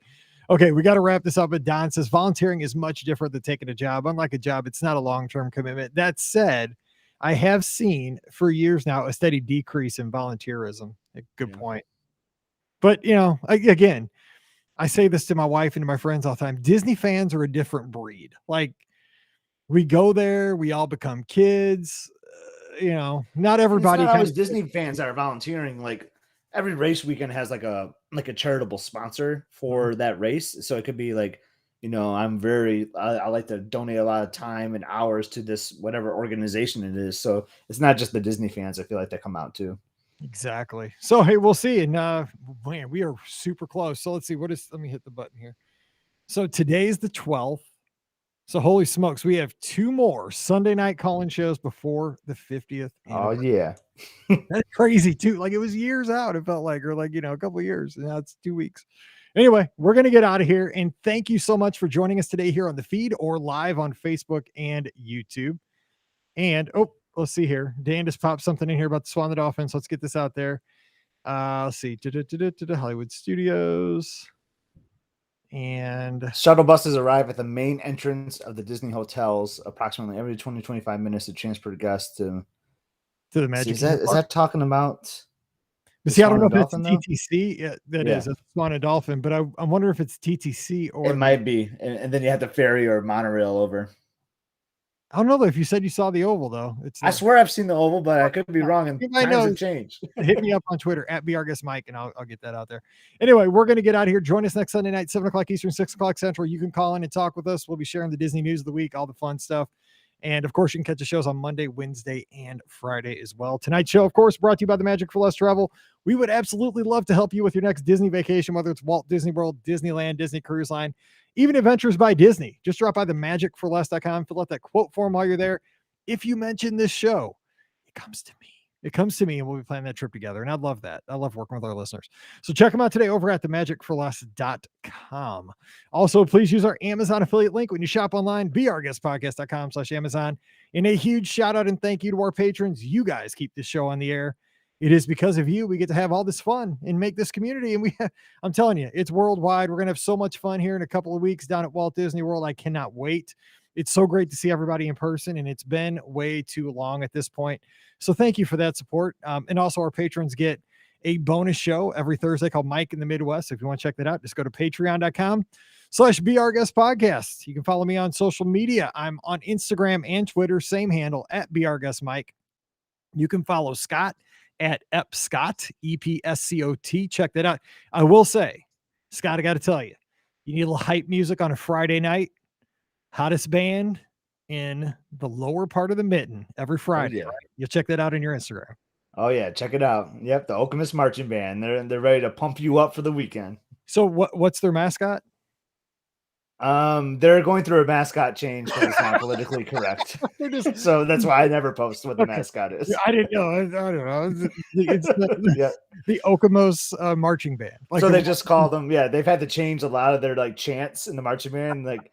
Okay, we got to wrap this up. But Don says volunteering is much different than taking a job. Unlike a job, it's not a long-term commitment. That said, I have seen for years now a steady decrease in volunteerism. Good point. But, again, I say this to my wife and to my friends all the time. Disney fans are a different breed. Like, we go there, we all become kids. Not everybody. It's not always Disney fans that are volunteering. Like, every race weekend has like a charitable sponsor for that race. So it could be I like to donate a lot of time and hours to this, whatever organization it is. So it's not just the Disney fans. I feel like they come out too. Exactly. So, hey, we'll see. And man, we are super close. So let's see. Let me hit the button here. So today's the 12th. So holy smokes, we have 2 more Sunday night call-in shows before the 50th. Oh yeah. That's crazy too. Like it was years out. It felt like, or a couple of years. Now it's 2 weeks. Anyway, we're going to get out of here. And thank you so much for joining us today here on the feed or live on Facebook and YouTube. And let's see here. Dan just popped something in here about the Swan and the Dolphins. Let's get this out there. Let's see. Hollywood Studios. And Shuttle buses arrive at the main entrance of the Disney hotels approximately every 20-25 minutes to transport guests to to the Magic is Kingdom that Park. talking about But the see, I don't Swan know and if it's Dolphin, though? TTC. Yeah, that Yeah. is a Swan and Dolphin, but I wonder if it's TTC or It might be, and then you have to ferry or monorail over. I don't know though. If you said you saw the Oval, though, it's I swear I've seen the Oval, but I could be wrong, and You might times know. have changed. Hit me up on Twitter at @BRGuestMike, and I'll get that out there. Anyway, we're going to get out of here. Join us next Sunday night, 7 o'clock Eastern, 6 o'clock Central. You can call in and talk with us. We'll be sharing the Disney news of the week, all the fun stuff. And of course, you can catch the shows on Monday, Wednesday, and Friday as well. Tonight's show, of course, brought to you by the Magic for Less Travel. We would absolutely love to help you with your next Disney vacation, whether it's Walt Disney World, Disneyland, Disney Cruise Line, even Adventures by Disney. Just drop by the magicforless.com, fill out that quote form while you're there. If you mention this show, it comes to me. It comes to me, and we'll be planning that trip together. And I love that. I love working with our listeners. So check them out today over at themagicforless.com. Also, please use our Amazon affiliate link when you shop online, beourguestpodcast.com/Amazon. And a huge shout out and thank you to our patrons. You guys keep this show on the air. It is because of you we get to have all this fun and make this community. And I'm telling you, it's worldwide. We're going to have so much fun here in a couple of weeks down at Walt Disney World. I cannot wait. It's so great to see everybody in person, and it's been way too long at this point. So thank you for that support. And also our patrons get a bonus show every Thursday called Mike in the Midwest. If you want to check that out, just go to patreon.com/BeOurGuestPodcast. You can follow me on social media. I'm on Instagram and Twitter, same handle at BeOurGuestMike. You can follow Scott at EpScott, EPSCOT. Check that out. I will say, Scott, I got to tell you, you need a little hype music on a Friday night. Hottest band in the lower part of the mitten every Friday. yeah. Right? You'll check that out on your Instagram. Oh yeah, check it out. Yep, the Okemos Marching Band. They're ready to pump you up for the weekend. So what's their mascot? They're going through a mascot change because it's not politically correct. So that's why I never post what the mascot is. I didn't know. I don't know. It's the Okemos marching band. So they just call them. Yeah, they've had to change a lot of their like chants in the marching band. Like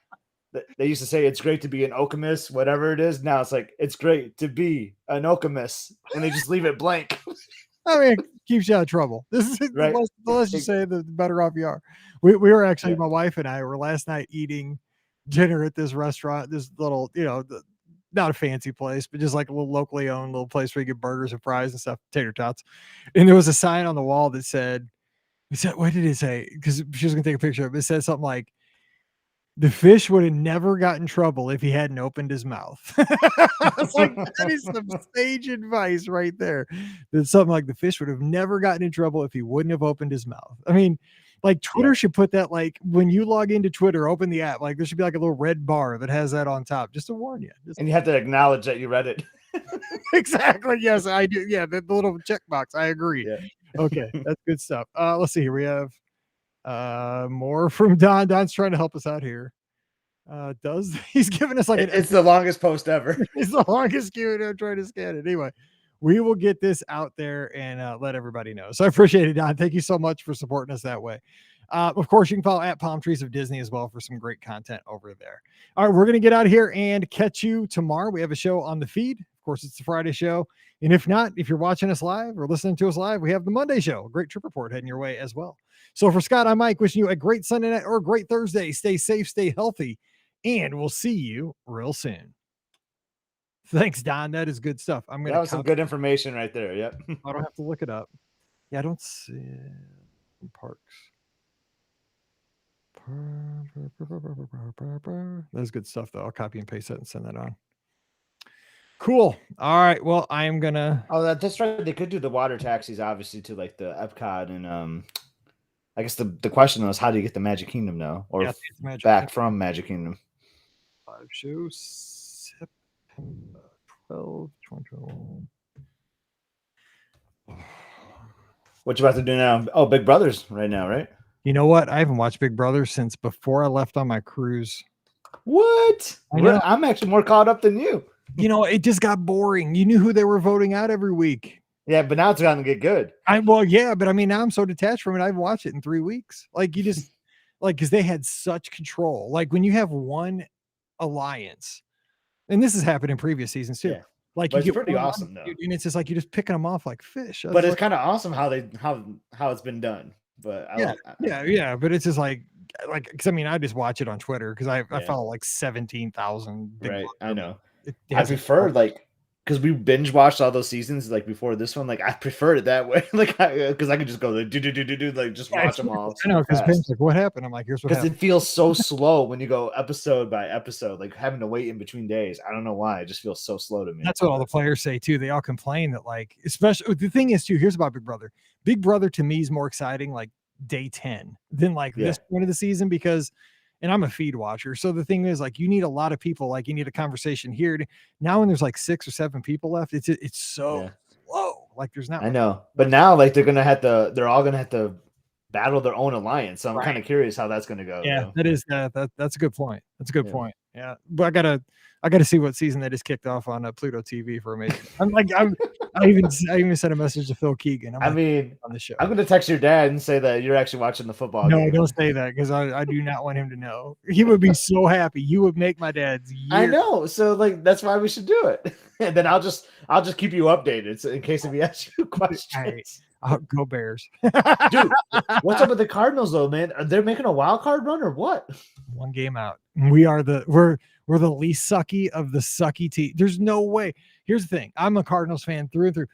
they used to say, "It's great to be an Okemos," whatever it is. Now it's like, "It's great to be an Okemos," and they just leave it blank. I mean, it keeps you out of trouble. This is right. The less you say, the better off you are. We were actually, my wife and I were last night eating dinner at this restaurant, this little, not a fancy place, but just like a little locally owned little place where you get burgers and fries and stuff, tater tots. And there was a sign on the wall that said, what did it say? Because she was going to take a picture of it. It said something like, the fish would have never got in trouble if he hadn't opened his mouth. I was like, that is some sage advice right there. That something like the fish would have never gotten in trouble if he wouldn't have opened his mouth. I mean, like Twitter should put that, like when you log into Twitter, open the app, like there should be like a little red bar that has that on top just to warn you. And you have to acknowledge that you read it. Exactly. Yes, I do. Yeah, the little checkbox. I agree. Yeah. Okay, that's good stuff. Let's see here. We have more from Don. Don's trying to help us out here. He's giving us like it's the longest post ever. It's the longest Q&A. I'm trying to scan it. Anyway, we will get this out there and let everybody know. So I appreciate it, Don. Thank you so much for supporting us that way. Of course, you can follow at Palm Trees of Disney as well for some great content over there. All right, we're going to get out of here and catch you tomorrow. We have a show on the feed. Of course, it's the Friday show. And if not, if you're watching us live or listening to us live, we have the Monday show, a great trip report heading your way as well. So for Scott, I'm Mike, wishing you a great Sunday night or a great Thursday. Stay safe, stay healthy, and we'll see you real soon. Thanks, Don. That is good stuff. That was some good information right there. Yep. I don't have to look it up. Yeah, I don't see it in parks. That's good stuff, though. I'll copy and paste that and send that on. Cool. All right. Well, I am gonna. Oh, that's right. They could do the water taxis, obviously, to like the Epcot, and I guess the question was, how do you get the Magic Kingdom now, or back from Magic Kingdom? Live show September 12, 2021. What you about to do now? Oh, Big Brother's right now, right? You know what? I haven't watched Big Brother since before I left on my cruise. What? I'm actually more caught up than you. It just got boring. You knew who they were voting out every week. Yeah, but now it's going to get good. But I mean, now I'm so detached from it. I've watched it in 3 weeks. Like you just because they had such control. Like when you have one alliance, and this has happened in previous seasons too. Yeah. Like it's pretty awesome though. And it's just like you're just picking them off like fish. But it's kind of awesome how it's been done. But yeah. But it's just like like, because I mean, I just watch it on Twitter because I Yeah. follow like 17,000. Right. I know. It I hasn't- prefer like because we binge watched all those seasons like before this one. Like I preferred it that way. Like because I could just go like do like just Yeah, watch them all. I know because fast. Ben's like, what happened? I'm like, here's what Because happened. it feels so slow when you go episode by episode, like having to wait in between days. I don't know why. It just feels so slow to me. That's what all the players say too. They all complain that, like, especially the thing is too. Here's about Big Brother. Big Brother to me is more exciting like day 10 than like this point of the season because, and I'm a feed watcher. So the thing is, like, you need a lot of people. Like, you need a conversation here. Now, when there's like 6 or 7 people left, it's so slow. Like, there's not. I know, but now like they're all gonna have to battle their own alliance. So I'm kind of curious how that's gonna go. Yeah, though. that is that's a good point. That's a good point. Yeah, but I gotta see what season they just kicked off on Pluto TV for me. I even sent a message to Phil Keegan. I mean, on the show. I'm gonna text your dad and say that you're actually watching the football. No, game. don't say that because I do not want him to know. He would be so happy. You would make my dad's year. I know. So like that's why we should do it. And then I'll just keep you updated in case if he asks you questions. Go Bears. Dude, what's up with the Cardinals though, man? Are they making a wild card run or what? One game out. We're the least sucky of the sucky team. There's no way. Here's the thing. I'm a Cardinals fan through and through.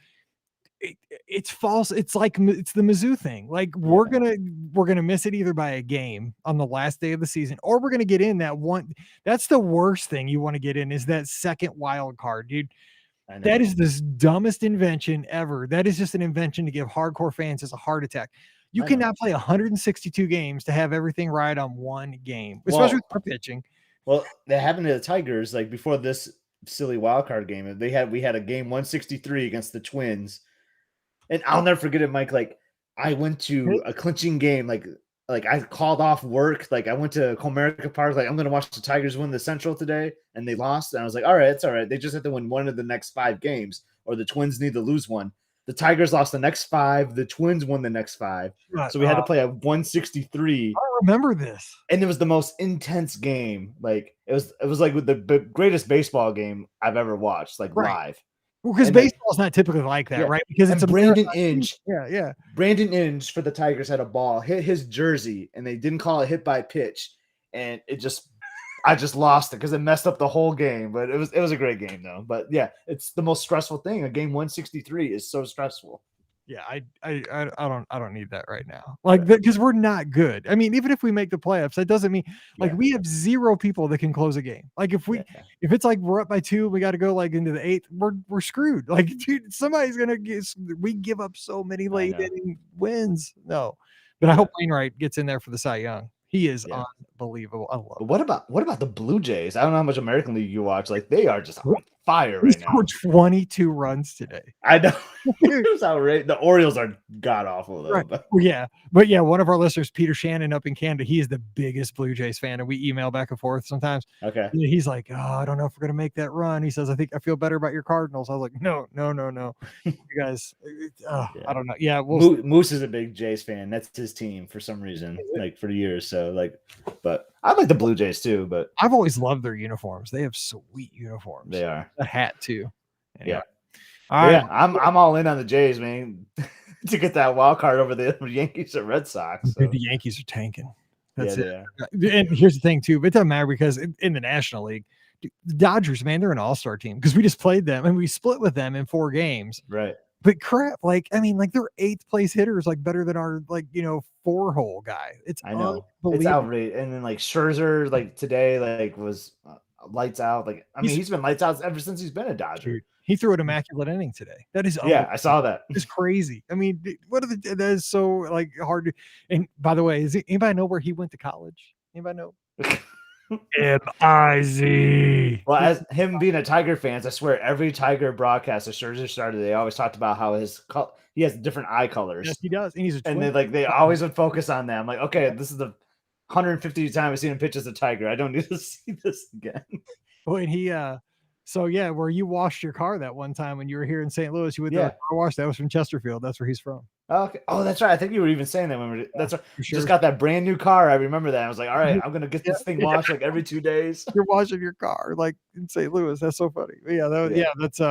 It's false. It's like it's the Mizzou thing. Like we're gonna miss it either by a game on the last day of the season, or we're gonna get in that one. That's the worst thing you want to get in is that second wild card, dude. That is the dumbest invention ever. That is just an invention to give hardcore fans a heart attack. You cannot play 162 games to have everything right on one game, especially with our pitching. Well, that happened to the Tigers like before this silly wild card game. We had a game 163 against the Twins, and I'll never forget it, Mike. Like I went to a clinching game, like I called off work. Like I went to Comerica Park. Like I'm going to watch the Tigers win the Central today, and they lost. And I was like, all right, it's all right. They just have to win one of the next 5 games, or the Twins need to lose one. The Tigers lost the next 5. The Twins won the next 5. So we had to play a 163. I don't remember this. And it was the most intense game. Like it was like with the greatest baseball game I've ever watched, like live. Well, because baseball's not typically like that, right? Because it's Brandon Inge. Yeah. Brandon Inge for the Tigers had a ball hit his jersey, and they didn't call it hit by pitch, and I just lost it because it messed up the whole game. But it was a great game though. But yeah, it's the most stressful thing. A game 163 is so stressful. Yeah, I don't need that right now. Like because we're not good. I mean, even if we make the playoffs, that doesn't mean like we have 0 people that can close a game. Like if it's like we're up by 2, we got to go like into the 8th, we're screwed. Like dude, somebody's gonna we give up so many late inning wins. No, but I hope Wainwright gets in there for the Cy Young. He is unbelievable. I love. But what about the Blue Jays? I don't know how much American League you watch. Like they are just on fire right now. Scored 22 runs today. I know. It was outrageous. The Orioles are god awful though. Right. But one of our listeners, Peter Shannon up in Canada, he is the biggest Blue Jays fan, and we email back and forth sometimes. Okay. He's like, oh, I don't know if we're gonna make that run. He says, I feel better about your Cardinals. I was like, no. You guys, I don't know. Yeah, Moose is a big Jays fan. That's his team for some reason, like for years. So like, but I like the Blue Jays too. But I've always loved their uniforms. They have sweet uniforms. They are. A hat too. Anyway. Yeah. All right. Yeah, I'm all in on the Jays, man, to get that wild card over the Yankees or Red Sox. So. Dude, the Yankees are tanking. That's it. And here's the thing too, but it doesn't matter because in the National League, the Dodgers, man, they're an all-star team because we just played them and we split with them in 4 games. Right. But crap, like I mean, like their 8th place hitter is like better than our 4-hole guy. I know it's outrageous. And then like Scherzer, like today, like was lights out. Like I mean, he's been lights out ever since he's been a Dodger. Dude, he threw an immaculate inning today. That is I saw that. It's crazy. I mean, that is so like hard to. And by the way, anybody know where he went to college? Anybody know? M-I-Z. Well, as him being a Tiger fan, I swear every Tiger broadcast that Scherzer started, they always talked about how he has different eye colors. Yes, he does, and he's a twin. And they always would focus on that. I'm like, okay, this is the 150th time I've seen him pitch as a Tiger. I don't need to see this again. Well, and he so yeah, where you washed your car that one time when you were here in St. Louis, you went to car wash. That was from Chesterfield. That's where he's from. Okay. Oh, that's right. I think you were even saying that when that's right. Sure. Just got that brand new car. I remember that. I was like, all right, I'm gonna get this thing washed like every 2 days. You're washing your car like in St. Louis. That's so funny. But that's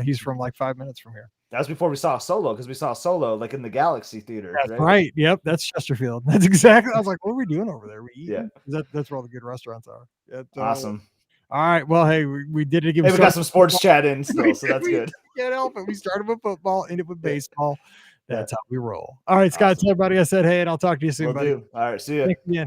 he's from like 5 minutes from here. That was before we saw Solo, because we saw Solo like in the Galaxy Theater. That's right. Yep, that's Chesterfield. That's exactly. I was like, what are we doing over there? We eating? Yeah. That's where all the good restaurants are. Yeah, Awesome. All right. Well, hey, we did it again. Hey, we got some sports chat in still, so that's We good. can't help it. We started with football, ended with baseball. Yeah. That's how we roll. All right, Scott, Awesome. tell everybody I said hey, and I'll talk to you soon, Will buddy. do. All right, see ya. Thanks again.